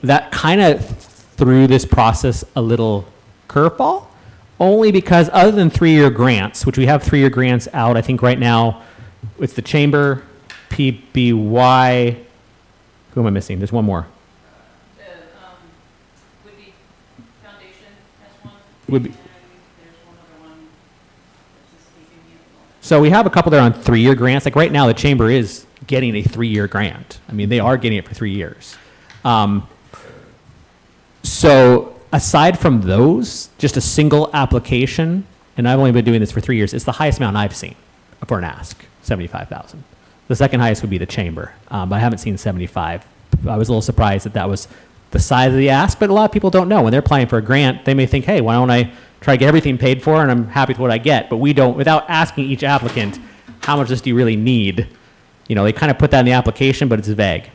That kind of threw this process a little curveball, only because other than 3-year grants, which we have 3-year grants out, I think right now it's the Chamber, PBY, who am I missing? There's one more. Whidbey Foundation has one. Whidbey. There's one other one that's escaping me at the moment. So we have a couple there on 3-year grants. Like right now, the Chamber is getting a 3-year grant. I mean, they are getting it for 3 years. So aside from those, just a single application, and I've only been doing this for 3 years, it's the highest amount I've seen for an ask, 75,000. The second highest would be the Chamber, but I haven't seen 75. I was a little surprised that that was the size of the ask, but a lot of people don't know. When they're applying for a grant, they may think, hey, why don't I try to get everything paid for, and I'm happy with what I get. But we don't, without asking each applicant, how much this do you really need? You know, they kind of put that in the application, but it's vague.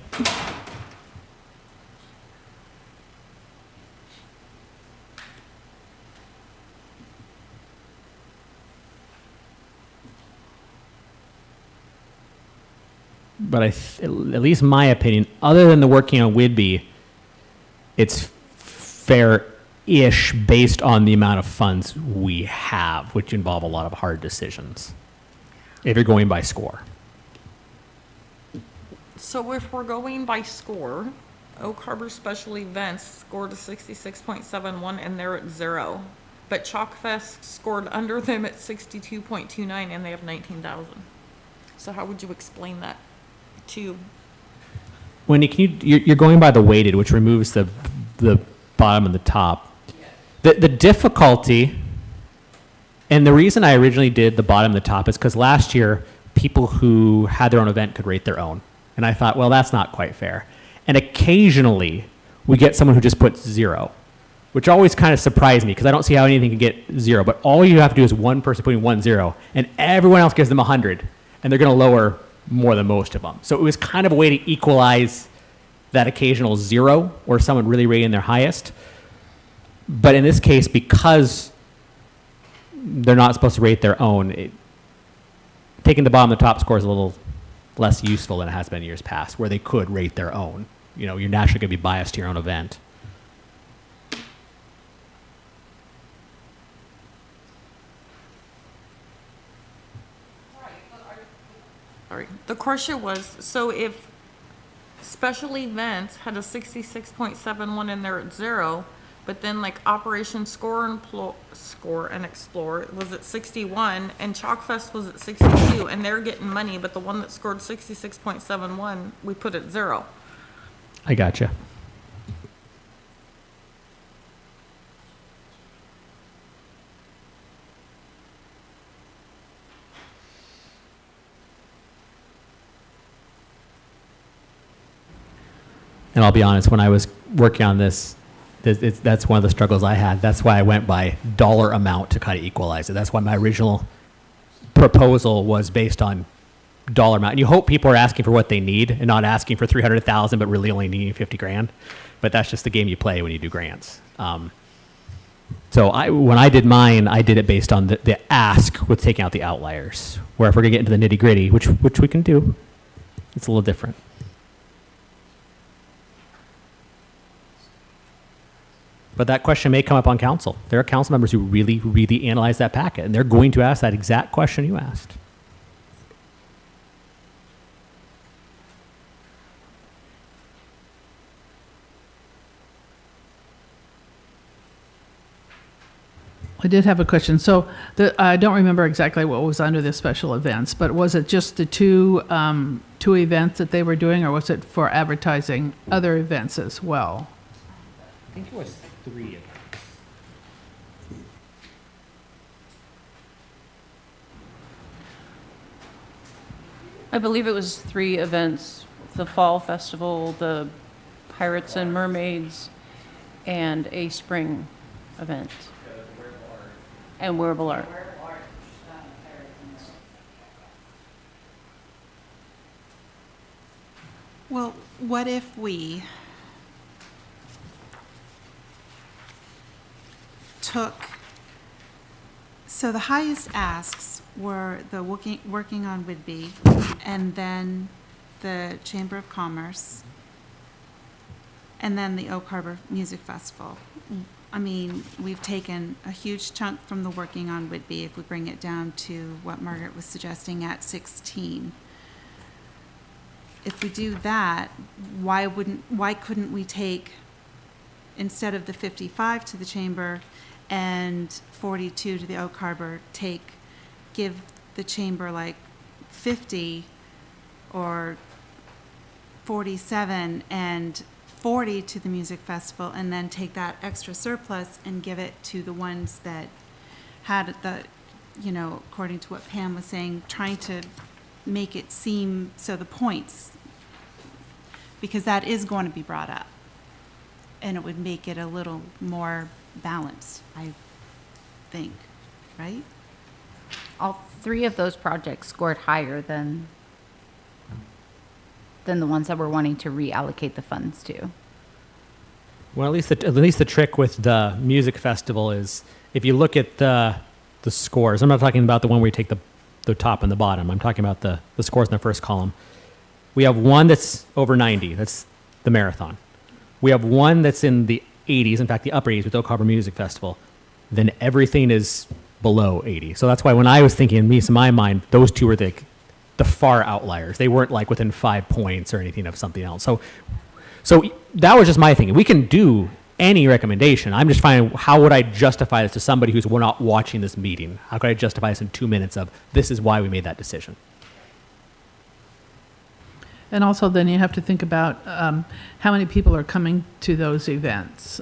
But at least my opinion, other than the Working on Whidbey, it's fair-ish based on the amount of funds we have, which involve a lot of hard decisions, if you're going by score. So if we're going by score, Oak Harbor Special Events scored a 66.71 and they're at 0. But Chalk Fest scored under them at 62.29 and they have 19,000. So how would you explain that to? When you're going by the weighted, which removes the bottom and the top. The difficulty, and the reason I originally did the bottom and the top is because last year, people who had their own event could rate their own. And I thought, well, that's not quite fair. And occasionally, we get someone who just puts 0, which always kind of surprised me because I don't see how anything can get 0. But all you have to do is one person putting 1-0, and everyone else gives them 100, and they're going to lower more than most of them. So it was kind of a way to equalize that occasional 0 or someone really rating their highest. But in this case, because they're not supposed to rate their own, taking the bottom and the top score is a little less useful than it has been in years past, where they could rate their own. You know, you're naturally going to be biased to your own event. All right. The question was, so if special events had a 66.71 and they're at 0, but then like Operation Score and Explore was at 61 and Chalk Fest was at 62 and they're getting money, but the one that scored 66.71 we put at 0. I gotcha. And I'll be honest, when I was working on this, that's one of the struggles I had. That's why I went by dollar amount to kind of equalize it. That's why my original proposal was based on dollar amount. And you hope people are asking for what they need and not asking for 300,000, but really only needing 50 grand. But that's just the game you play when you do grants. So when I did mine, I did it based on the ask with taking out the outliers. Where if we're gonna get into the nitty gritty, which we can do, it's a little different. But that question may come up on council. There are council members who really, really analyze that packet, and they're going to ask that exact question you asked. I did have a question. So I don't remember exactly what was under the special events, but was it just the two events that they were doing, or was it for advertising other events as well? I think it was 3 events. I believe it was 3 events, the Fall Festival, the Pirates and Mermaids, and a spring event. And Wearable Art. Well, what if we took, so the highest asks were the working on Whidbey, and then the Chamber of Commerce, and then the Oak Harbor Music Festival. I mean, we've taken a huge chunk from the working on Whidbey if we bring it down to what Margaret was suggesting at 16. If we do that, why couldn't we take, instead of the 55 to the Chamber and 42 to the Oak Harbor, give the Chamber like 50 or 47 and 40 to the music festival, and then take that extra surplus and give it to the ones that had the, according to what Pam was saying, trying to make it seem, so the points, because that is going to be brought up, and it would make it a little more balanced, I think, right? All 3 of those projects scored higher than the ones that we're wanting to reallocate the funds to. Well, at least the trick with the music festival is if you look at the scores. I'm not talking about the one where you take the top and the bottom. I'm talking about the scores in the first column. We have one that's over 90. That's the marathon. We have one that's in the 80s. In fact, the upper 80s with Oak Harbor Music Festival. Then everything is below 80. So that's why when I was thinking, in my mind, those 2 were the far outliers. They weren't like within 5 points or anything of something else. So that was just my thinking. We can do any recommendation. I'm just finding how would I justify this to somebody who's not watching this meeting? How could I justify this in 2 minutes of this is why we made that decision? And also then you have to think about how many people are coming to those events.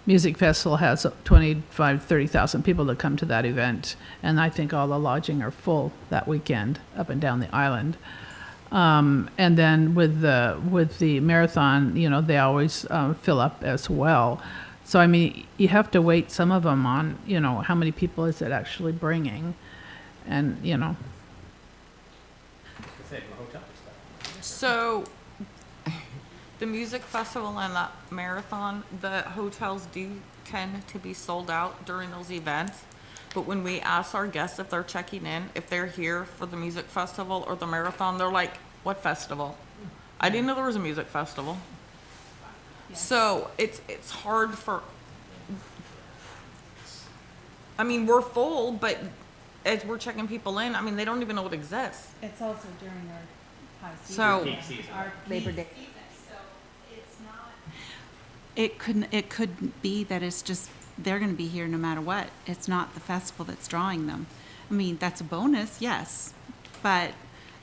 Music Festival has 30,000 people that come to that event, and I think all the lodging are full that weekend up and down the island. And then with the marathon, they always fill up as well. So I mean, you have to weight some of them on how many people is it actually bringing, and So, the music festival and the marathon, the hotels do tend to be sold out during those events. But when we ask our guests if they're checking in, if they're here for the music festival or the marathon, they're like, what festival? I didn't know there was a music festival. So it's hard for, I mean, we're full, but as we're checking people in, I mean, they don't even know it exists. It's also during our high season. So, Our Labor Day. So it's not. It could be that it's just, they're gonna be here no matter what. It's not the festival that's drawing them. I mean, that's a bonus, yes, but,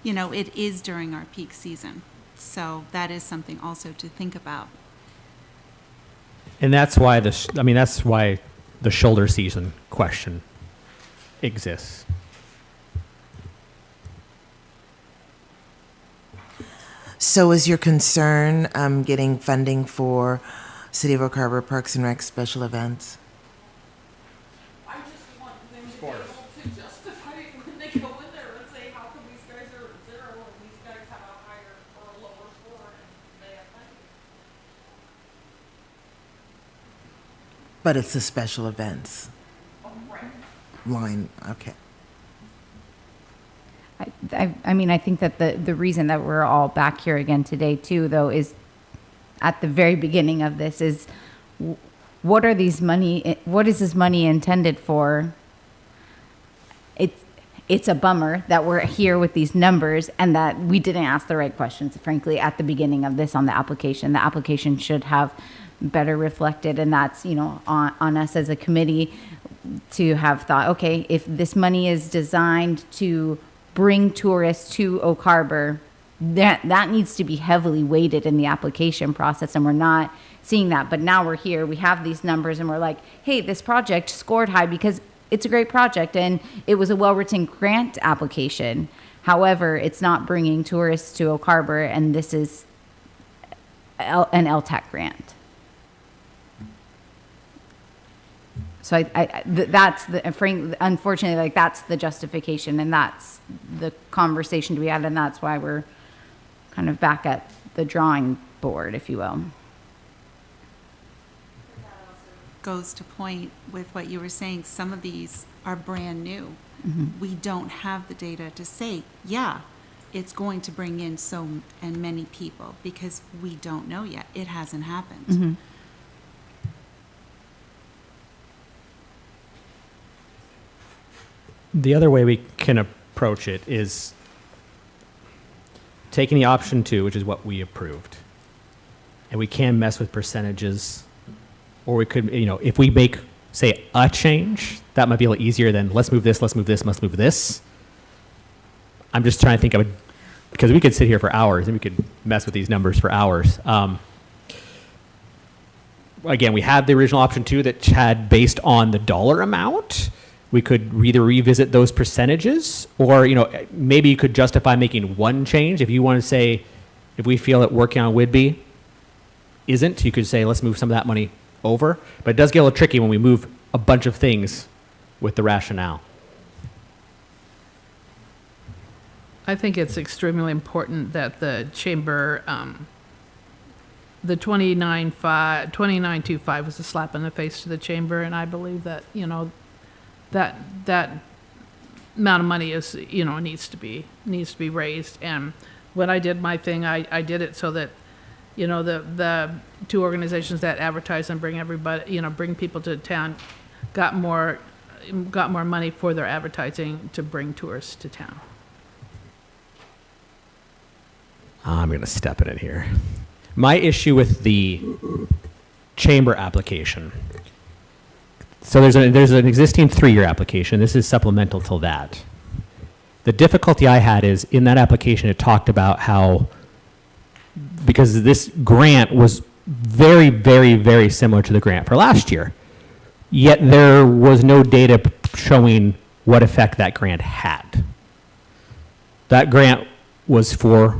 it is during our peak season. So that is something also to think about. And that's why that's why the shoulder season question exists. So is your concern getting funding for City of Oak Harbor Parks and Rec special events? I just want them to be able to justify it when they go in there and say, how come these guys are at 0 and these guys have a higher or a lower score and they have 90? But it's the special events Right. line, okay. I mean, I think that the reason that we're all back here again today too, though, is at the very beginning of this is what is this money intended for? It's a bummer that we're here with these numbers and that we didn't ask the right questions, frankly, at the beginning of this on the application. The application should have better reflected, and that's, on us as a committee to have thought, okay, if this money is designed to bring tourists to Oak Harbor, that needs to be heavily weighted in the application process, and we're not seeing that. But now we're here, we have these numbers, and we're like, hey, this project scored high because it's a great project and it was a well-written grant application. However, it's not bringing tourists to Oak Harbor, and this is an LTAC grant. So that's unfortunately, like, that's the justification, and that's the conversation to be had, and that's why we're kind of back at the drawing board, if you will. Goes to point with what you were saying, some of these are brand new. We don't have the data to say, yeah, it's going to bring in so and many people, because we don't know yet. It hasn't happened. The other way we can approach it is taking the option 2, which is what we approved. And we can mess with percentages, or we could, if we make, say, a change, that might be a little easier than let's move this, let's move this, let's move this. I'm just trying to think of it, because we could sit here for hours and we could mess with these numbers for hours. Again, we had the original option 2 that had based on the dollar amount. We could either revisit those percentages, or maybe you could justify making one change. If you want to say, if we feel that working on Whidbey isn't, you could say let's move some of that money over. But it does get a little tricky when we move a bunch of things with the rationale. I think it's extremely important that the chamber, the 29.25 was a slap in the face to the chamber, and I believe that, that amount of money is, needs to be raised. And when I did my thing, I did it so that, the two organizations that advertise and bring everybody, bring people to town, got more money for their advertising to bring tourists to town. I'm going to step in it here. My issue with the chamber application. So there's an existing 3-year application. This is supplemental to that. The difficulty I had is in that application, it talked about how, because this grant was very, very, very similar to the grant for last year, yet there was no data showing what effect that grant had. That grant was for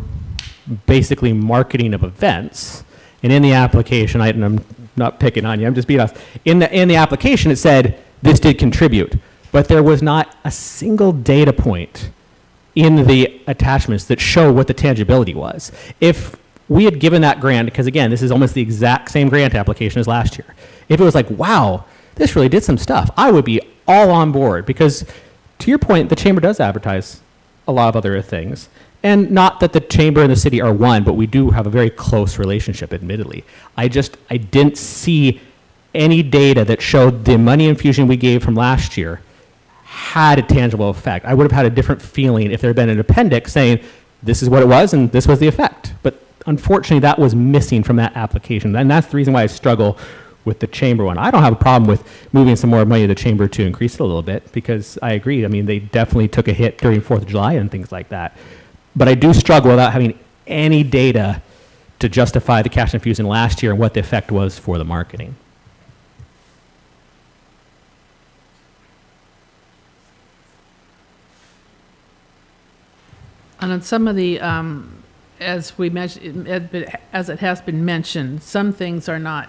basically marketing of events, and in the application, and I'm not picking on you, I'm just being honest. In the application, it said this did contribute, but there was not a single data point in the attachments that show what the tangibility was. If we had given that grant, because again, this is almost the exact same grant application as last year, if it was like, wow, this really did some stuff, I would be all on board, because to your point, the chamber does advertise a lot of other things. And not that the chamber and the city are one, but we do have a very close relationship, admittedly. I didn't see any data that showed the money infusion we gave from last year had a tangible effect. I would have had a different feeling if there had been an appendix saying this is what it was and this was the effect. But unfortunately, that was missing from that application. And that's the reason why I struggle with the chamber one. I don't have a problem with moving some more money to the chamber to increase it a little bit, because I agree. I mean, they definitely took a hit during 4th of July and things like that. But I do struggle without having any data to justify the cash infusion last year and what the effect was for the marketing. And on some of the, as we mentioned, as it has been mentioned, some things are not,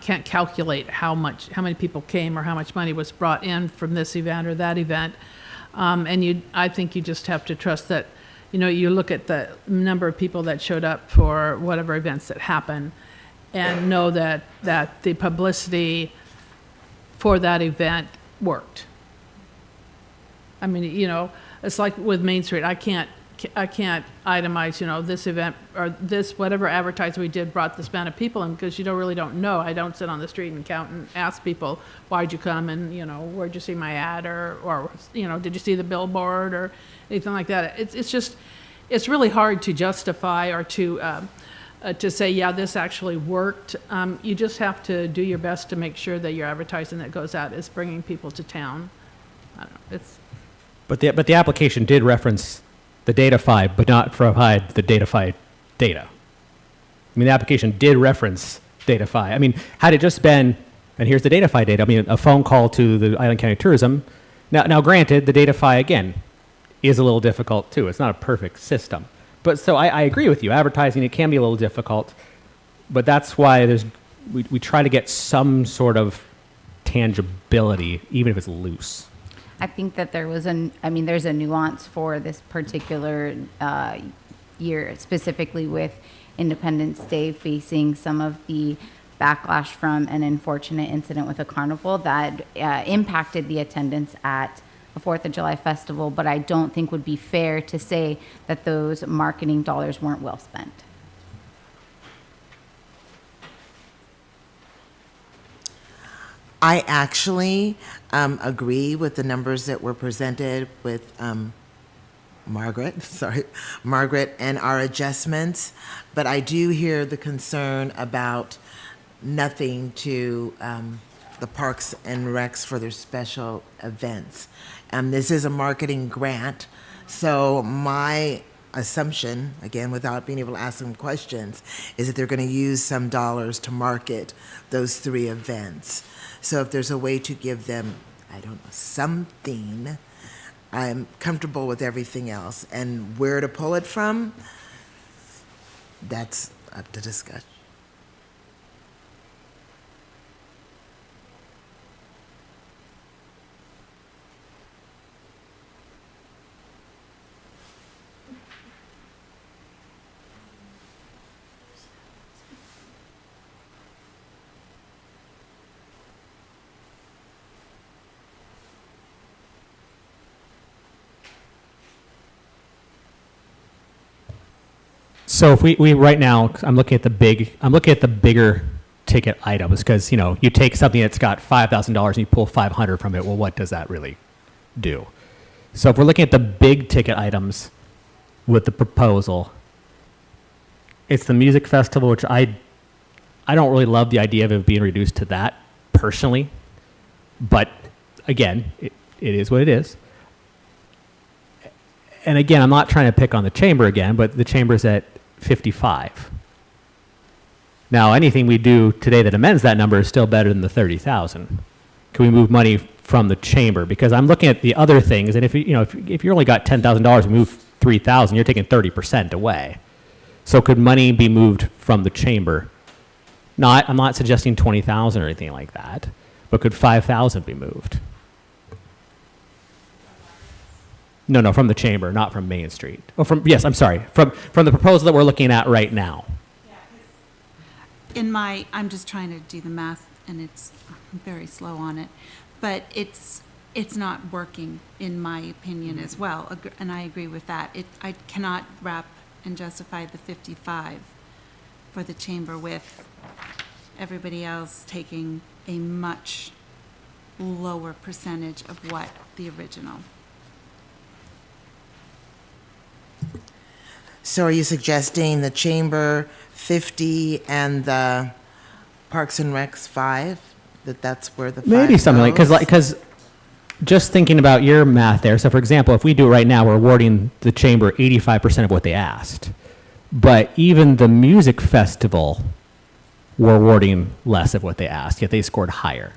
can't calculate how many people came or how much money was brought in from this event or that event. I think you just have to trust that, you look at the number of people that showed up for whatever events that happen and know that the publicity for that event worked. I mean, it's like with Main Street. I can't itemize, this event or this, whatever advertising we did brought this amount of people in, because really don't know. I don't sit on the street and count and ask people, why'd you come, and, where'd you see my ad, or did you see the billboard or anything like that. It's really hard to justify or to say, yeah, this actually worked. You just have to do your best to make sure that your advertising that goes out is bringing people to town. I don't know, But the application did reference the DataFi, but not provide the DataFi data. I mean, the application did reference DataFi. I mean, had it just been, and here's the DataFi data, I mean, a phone call to the Island County Tourism. Now granted, the DataFi, again, is a little difficult too. It's not a perfect system. But so I agree with you. Advertising, it can be a little difficult, but that's why we try to get some sort of tangibility, even if it's loose. I think that there's a nuance for this particular year, specifically with Independence Day facing some of the backlash from an unfortunate incident with a carnival that impacted the attendance at a 4th of July festival, but I don't think would be fair to say that those marketing dollars weren't well spent. I actually agree with the numbers that were presented with Margaret, and our adjustments, but I do hear the concern about nothing to the Parks and Recs for their special events. This is a marketing grant, so my assumption, again, without being able to ask them questions, is that they're going to use some dollars to market those 3 events. So if there's a way to give them, I don't know, something, I'm comfortable with everything else. And where to pull it from, that's up to discussion. So if we right now, I'm looking at the bigger ticket items because, you take something that's got $5,000 and you pull 500 from it. Well, what does that really do? So if we're looking at the big ticket items with the proposal, it's the music festival, which I don't really love the idea of it being reduced to that personally. But again, it is what it is. And again, I'm not trying to pick on the chamber again, but the chamber's at 55. Now, anything we do today that amends that number is still better than the 30,000. Can we move money from the chamber? Because I'm looking at the other things, and if you only got $10,000 and move 3,000, you're taking 30% away. So could money be moved from the chamber? I'm not suggesting 20,000 or anything like that, but could 5,000 be moved? No, from the chamber, not from Main Street. I'm sorry, from the proposal that we're looking at right now. I'm just trying to do the math, and I'm very slow on it, but it's not working, in my opinion, as well, and I agree with that. I cannot wrap and justify the 55 for the chamber with everybody else taking a much lower percentage of what the original. So are you suggesting the chamber 50 and the Parks and Recs 5? That's where the 5 Maybe something like, goes? because just thinking about your math there. So for example, if we do it right now, we're awarding the chamber 85% of what they asked. But even the music festival, we're awarding less of what they asked, yet they scored higher.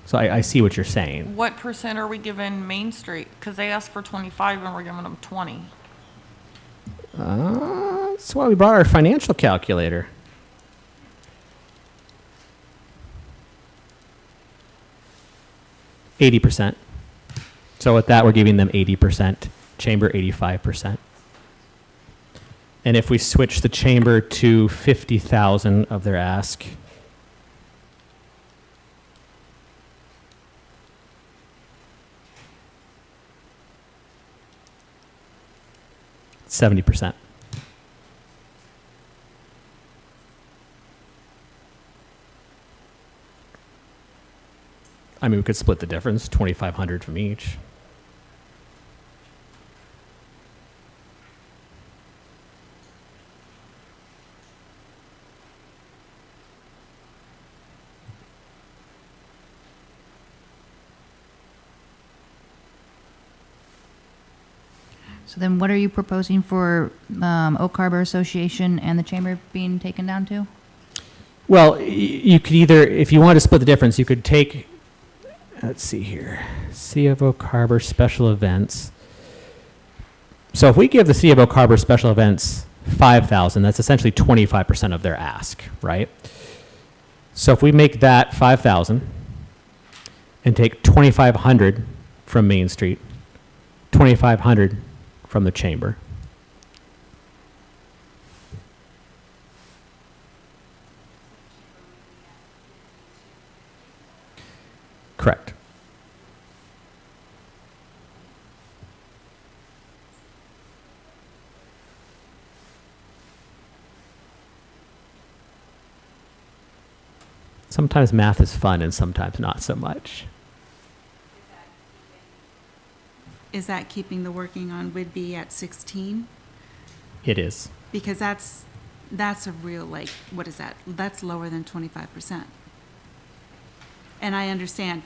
So I see what you're saying. What percent are we giving Main Street? Because they asked for 25 and we're giving them 20. That's why we brought our financial calculator. %. So with that, we're giving them 80%, chamber 85%. And if we switch the chamber to 50,000 of their ask, %. I mean, we could split the difference, 2,500 from each. So then what are you proposing for Oak Harbor Association and the chamber being taken down to? Well, you could either, if you wanted to split the difference, you could take, let's see here, City of Oak Harbor special events. So if we give the City of Oak Harbor special events 5,000, that's essentially 25% of their ask, right? So if we make that 5,000 and take 2,500 from Main Street, 2,500 from the chamber. Correct. Sometimes math is fun and sometimes not so much. Is that keeping the working on Whidbey at 16? It is. Because that's a real, like, what is that? That's lower than 25%. And I understand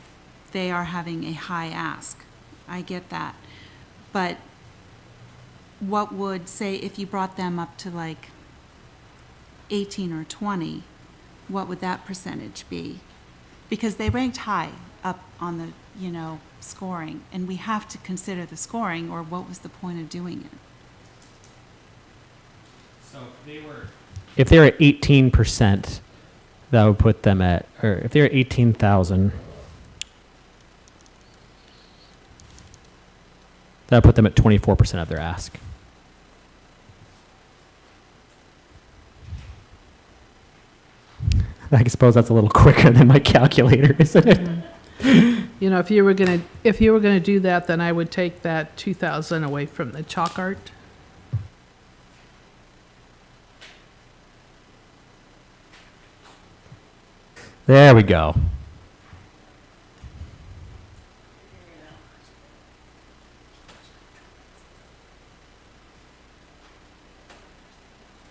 they are having a high ask. I get that. But what would, say, if you brought them up to like 18 or 20, what would that percentage be? Because they ranked high up on the, scoring, and we have to consider the scoring, or what was the point of doing it? So if they were at 18%, that would put them at, or if they're at 18,000, that would put them at 24% of their ask. I suppose that's a little quicker than my calculator, isn't it? If you were gonna do that, then I would take that 2,000 away from the chalk art. There we go.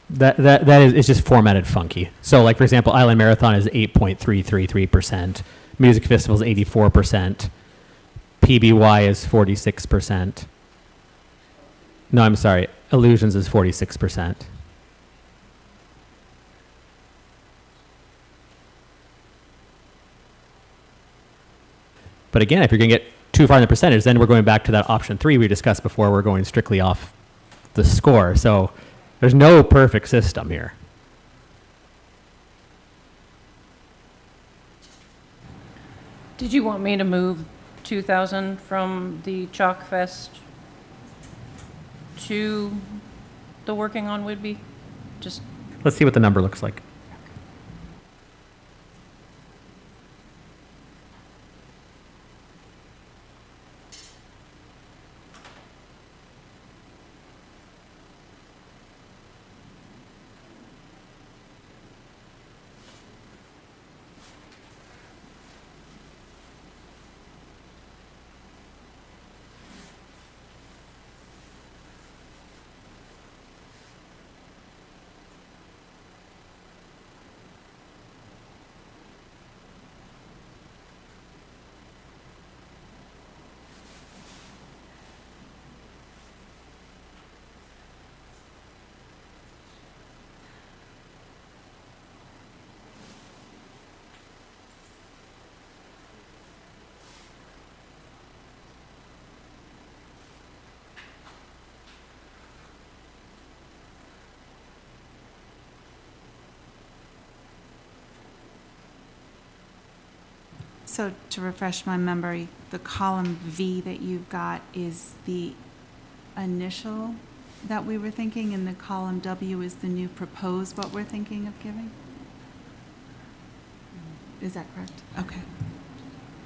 That is, it's just formatted funky. So, like, for example, Island Marathon is 8.333%. Music Festival is 84%. PBY is 46%. No, I'm sorry. Illusions is 46%. But again, if you're going to get too far in the percentage, then we're going back to that option 3 we discussed before. We're going strictly off the score. So there's no perfect system here. Did you want me to move 2,000 from the Chalk Fest to the Working on Whidbey? Just Let's see what the number looks like. So to refresh my memory, the column V that you've got is the initial that we were thinking, and the column W is the new proposed, what we're thinking of giving? Is that correct? Okay.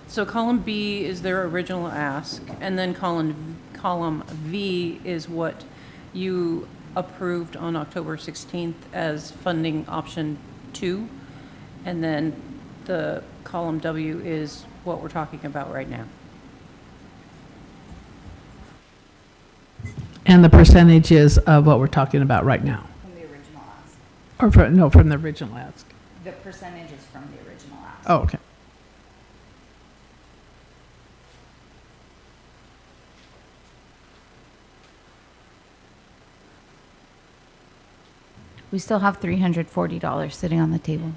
So column B is their original ask, and then column V is what you approved on October 16th as funding option 2, and then the column W is what we're talking about right now. And the percentages of what we're talking about right now. From the original ask. Or from the original ask. The percentage is from the original ask. Oh, okay. We still have $340 sitting on the table.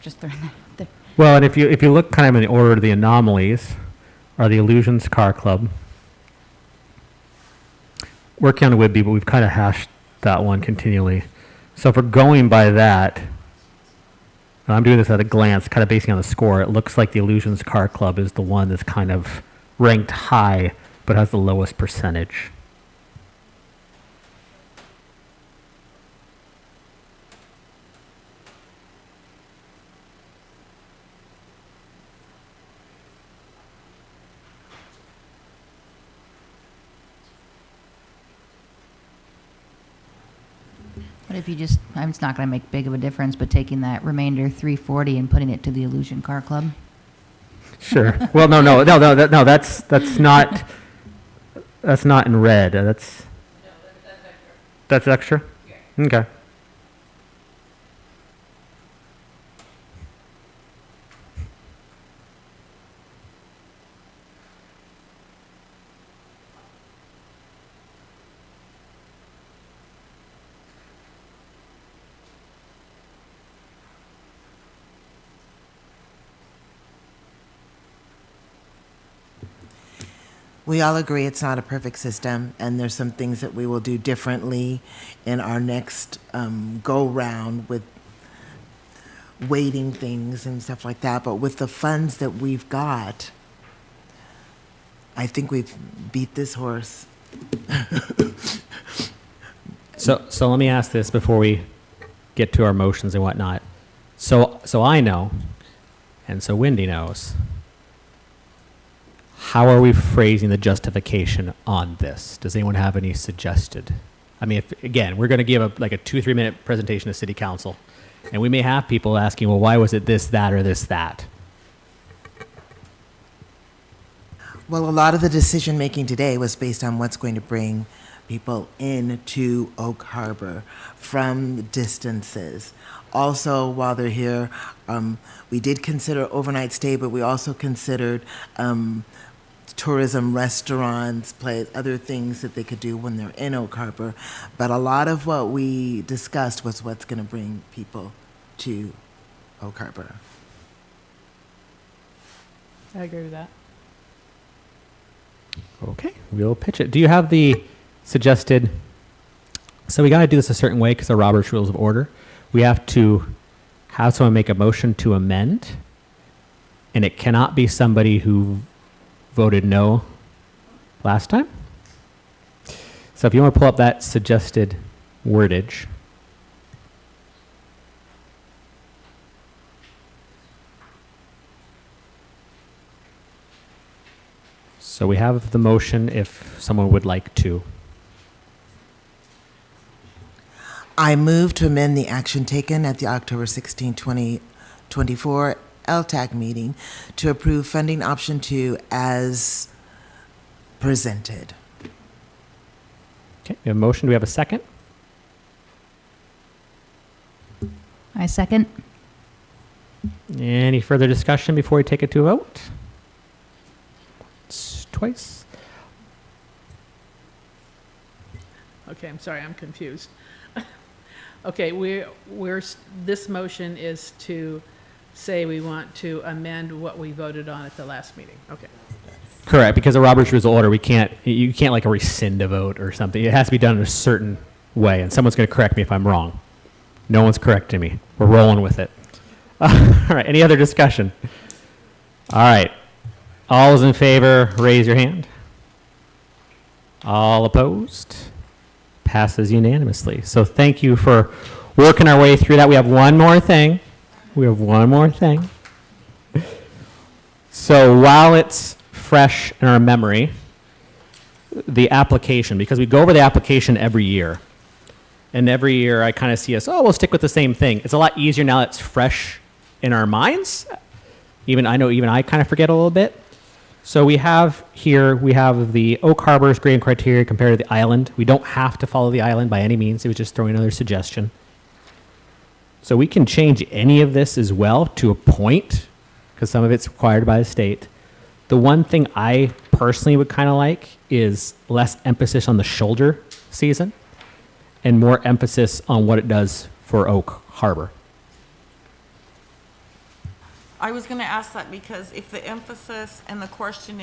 Just throwing that out there. Well, and if you look kind of in the order of the anomalies, are the Illusions Car Club. working on Whidbey, but we've kind of hashed that one continually. So if we're going by that, and I'm doing this at a glance, kind of basing on the score, it looks like the Illusions Car Club is the one that's kind of ranked high, but has the lowest percentage. But if you just, it's not going to make big of a difference, but taking that remainder 340 and putting it to the Illusion Car Club. Sure. Well, no, that's not in red. That's extra? Okay. We all agree it's not a perfect system, and there's some things that we will do differently in our next go-round with weighting things and stuff like that. But with the funds that we've got, I think we've beat this horse. So let me ask this before we get to our motions and whatnot. So I know, and so Wendy knows. How are we phrasing the justification on this? Does anyone have any suggested? I mean, if, again, we're going to give a 2-3 minute presentation to City Council, and we may have people asking, well, why was it this, that, or this, that? Well, a lot of the decision-making today was based on what's going to bring people into Oak Harbor from distances. Also, while they're here, we did consider overnight stay, but we also considered tourism, restaurants, other things that they could do when they're in Oak Harbor. But a lot of what we discussed was what's going to bring people to Oak Harbor. I agree with that. Okay, we'll pitch it. Do you have the suggested? So we got to do this a certain way because of Robert's Rules of Order. We have to have someone make a motion to amend, and it cannot be somebody who voted no last time. So if you want to pull up that suggested wordage. So we have the motion if someone would like to. I move to amend the action taken at the October 16, 2024 LTAC meeting to approve funding option 2 as presented. Okay, we have a motion. Do we have a second? I second. Any further discussion before we take it to a vote? Once, twice. Okay, I'm sorry, I'm confused. Okay, this motion is to say we want to amend what we voted on at the last meeting. Okay. Correct, because of Robert's Rules of Order, you can't like rescind a vote or something. It has to be done in a certain way, and someone's going to correct me if I'm wrong. No one's correcting me. We're rolling with it. All right, any other discussion? All right, all those in favor, raise your hand. All opposed? Passes unanimously. So thank you for working our way through that. We have one more thing. So while it's fresh in our memory, the application, because we go over the application every year, and every year I kind of see us, we'll stick with the same thing. It's a lot easier now that it's fresh in our minds. Even I kind of forget a little bit. So we have the Oak Harbor's grading criteria compared to the island. We don't have to follow the island by any means. It was just throwing another suggestion. So we can change any of this as well to a point, because some of it's required by the state. The one thing I personally would kind of like is less emphasis on the shoulder season and more emphasis on what it does for Oak Harbor. I was going to ask that because if the emphasis and the question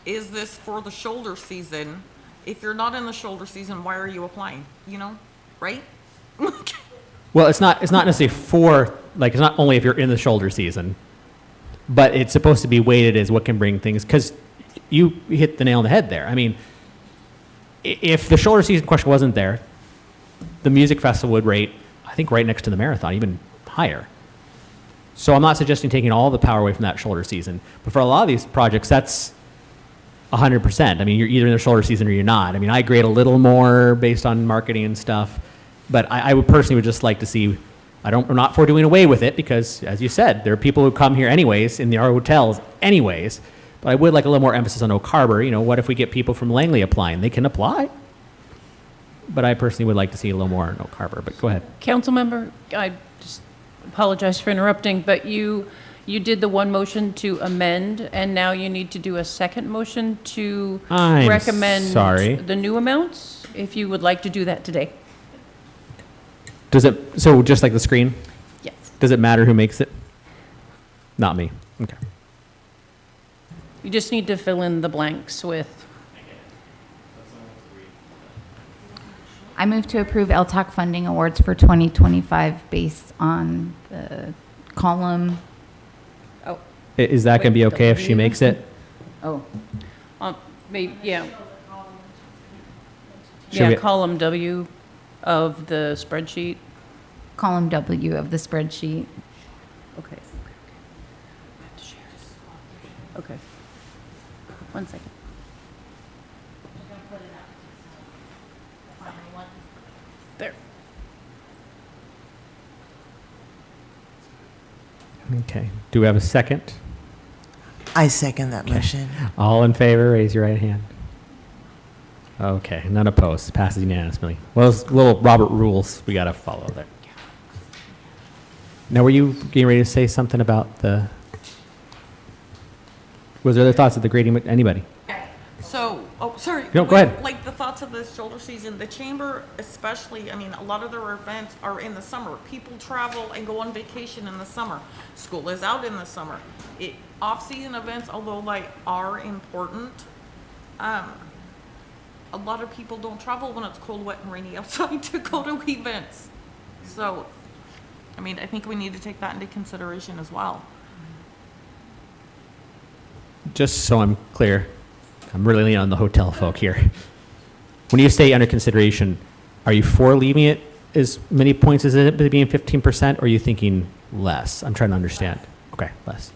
is this for the shoulder season? If you're not in the shoulder season, why are you applying? You know, right? Well, it's not necessarily it's not only if you're in the shoulder season, but it's supposed to be weighted as what can bring things, because you hit the nail on the head there. I mean, if the shoulder season question wasn't there, the music festival would rate, I think, right next to the marathon, even higher. So I'm not suggesting taking all the power away from that shoulder season, but for a lot of these projects, that's 100%. I mean, you're either in the shoulder season or you're not. I mean, I grade a little more based on marketing and stuff, but I would personally just like to see, I'm not for doing away with it because, as you said, there are people who come here anyways in our hotels anyways, but I would like a little more emphasis on Oak Harbor. You know, what if we get people from Langley applying? They can apply. But I personally would like to see a little more in Oak Harbor, but go ahead. Councilmember, I just apologize for interrupting, but you did the one motion to amend, and now you need to do a second motion to I'm recommend sorry. the new amounts, if you would like to do that today. So just like the screen, Yes. does it matter who makes it? Not me. Okay. You just need to fill in the blanks with, I move to approve LTAC funding awards for 2025 based on the column, oh, Is that going to be Wait, okay if she W? makes it? oh, maybe, yeah. Should Yeah, we- column W of the spreadsheet. column W of the spreadsheet. Okay. Okay. One second. There. Okay. Do we have a second? I second that motion. All in favor, raise your right hand. Okay, none opposed. Passes unanimously. Well, those little Robert rules we got to follow there. Now, were you getting ready to say something about the? Was there other thoughts of the grading? Anybody? So, sorry. No, go ahead. Like the thoughts of the shoulder season, the chamber especially, I mean, a lot of their events are in the summer. People travel and go on vacation in the summer. School is out in the summer. Off-season events, although like are important, a lot of people don't travel when it's cold, wet, and rainy outside to go to events. So, I mean, I think we need to take that into consideration as well. Just so I'm clear, I'm really leaning on the hotel folk here. When you say under consideration, are you for leaving it as many points as it being 15%, or are you thinking less? I'm trying to understand. Okay, less.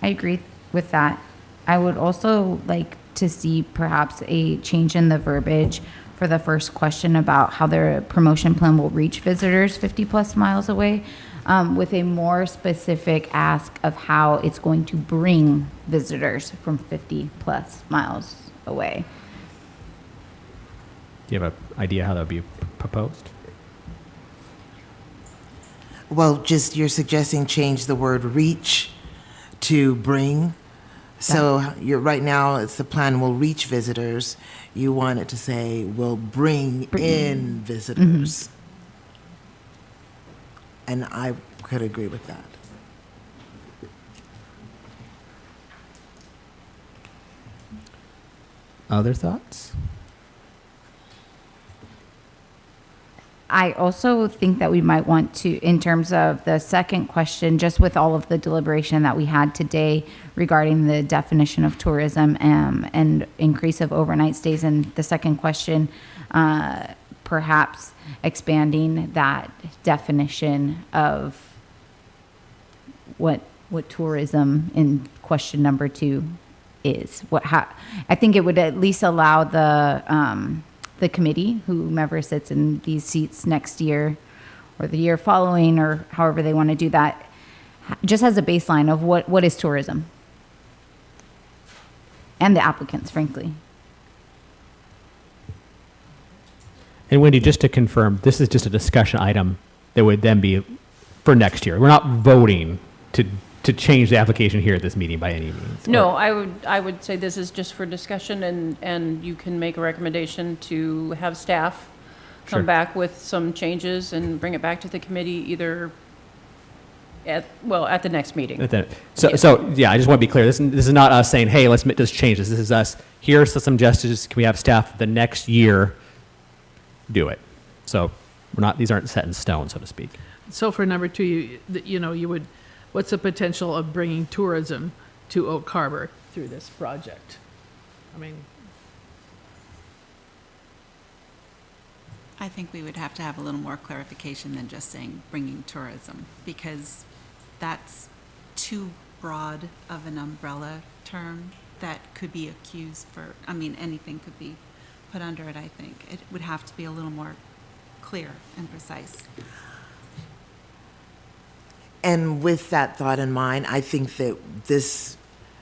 I agree with that. I would also like to see perhaps a change in the verbiage for the first question about how their promotion plan will reach visitors 50 plus miles away, with a more specific ask of how it's going to bring visitors from 50 plus miles away. Do you have an idea how that would be proposed? Well, just you're suggesting change the word reach to bring. So you're right now it's the plan will reach visitors. You want it to say will bring in visitors. And I could agree with that. Other thoughts? I also think that we might want to, in terms of the second question, just with all of the deliberation that we had today regarding the definition of tourism and increase of overnight stays, and the second question, perhaps expanding that definition of what tourism in question number 2 is. I think it would at least allow the committee, whomever sits in these seats next year or the year following, or however they want to do that, just as a baseline of what is tourism, and the applicants, frankly. And Wendy, just to confirm, this is just a discussion item that would then be for next year. We're not voting to change the application here at this meeting by any means. No, I would say this is just for discussion, and you can make a recommendation to have staff Sure. come back with some changes and bring it back to the committee either at the next meeting. So yeah, I just want to be clear. This is not us saying, hey, let's change this. This is us, here's some suggestions. Can we have staff the next year do it? So these aren't set in stone, so to speak. So for number 2, what's the potential of bringing tourism to Oak Harbor through this project? I mean, I think we would have to have a little more clarification than just saying bringing tourism, because that's too broad of an umbrella term that could be accused for, anything could be put under it, I think. It would have to be a little more clear and precise. And with that thought in mind, I think that this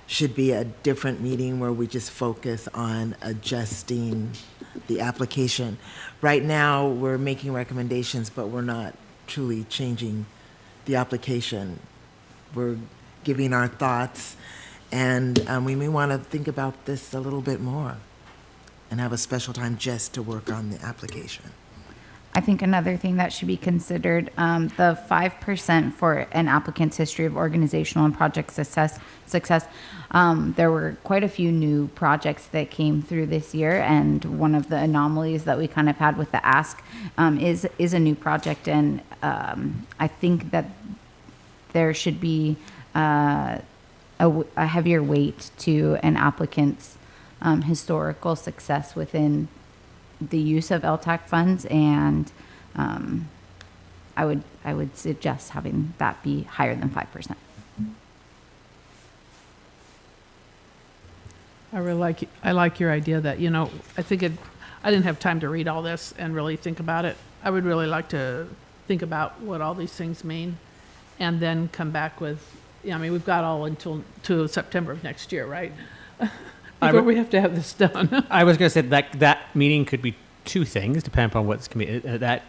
should be a different meeting where we just focus on adjusting the application. Right now, we're making recommendations, but we're not truly changing the application. We're giving our thoughts, and we may want to think about this a little bit more and have a special time just to work on the application. I think another thing that should be considered, the 5% for an applicant's history of organizational and project success. There were quite a few new projects that came through this year, and one of the anomalies that we kind of had with the ask is a new project, and I think that there should be a heavier weight to an applicant's historical success within the use of LTAC funds, and I would suggest having that be higher than 5%. I like your idea that, I didn't have time to read all this and really think about it. I would really like to think about what all these things mean and then come back with, we've got all until September of next year, right? Before we have to have this done. I was going to say that meeting could be two things, depending upon what's that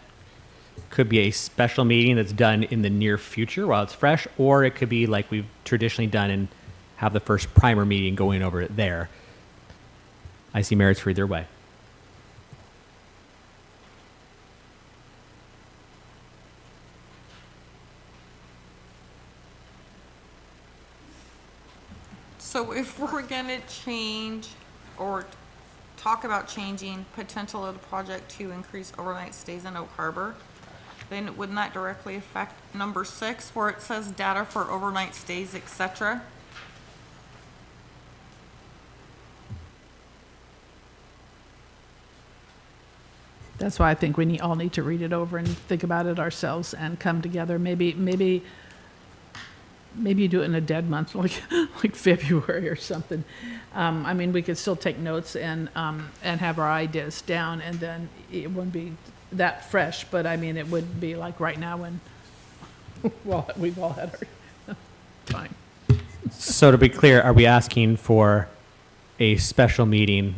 could be a special meeting that's done in the near future while it's fresh, or it could be like we've traditionally done and have the first primer meeting going over it there. I see merits for either way. So if we're gonna change or talk about changing potential of the project to increase overnight stays in Oak Harbor, then wouldn't that directly affect number 6 where it says data for overnight stays, etc.? That's why I think we all need to read it over and think about it ourselves and come together. Maybe you do it in a dead month, like February or something. We could still take notes and have our ideas down, and then it wouldn't be that fresh. But it would be like right now when we've all had our time. So to be clear, are we asking for a special meeting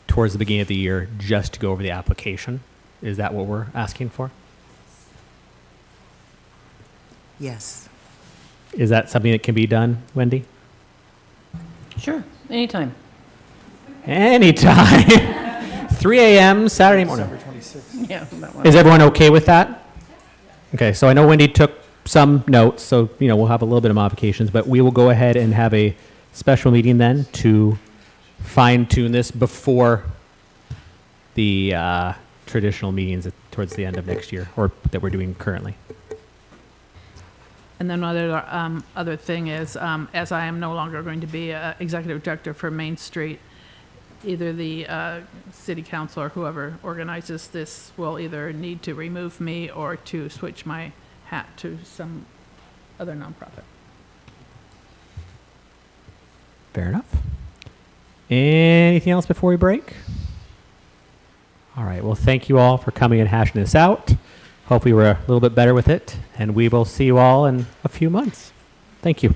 towards the beginning of the year just to go over the application? Is that what we're asking for? Yes. Is that something that can be done, Wendy? Sure, anytime. Anytime. 3 a.m. Saturday morning. Yeah, that one. Is everyone okay with that? Okay, so I know Wendy took some notes, so we'll have a little bit of modifications, but we will go ahead and have a special meeting then to fine-tune this before the traditional meetings towards the end of next year, or that we're doing currently. And then other thing is, as I am no longer going to be executive director for Main Street, either the city council or whoever organizes this will either need to remove me or to switch my hat to some other nonprofit. Fair enough. Anything else before we break? All right. Well, thank you all for coming and hashing this out. Hope we were a little bit better with it, and we will see you all in a few months. Thank you.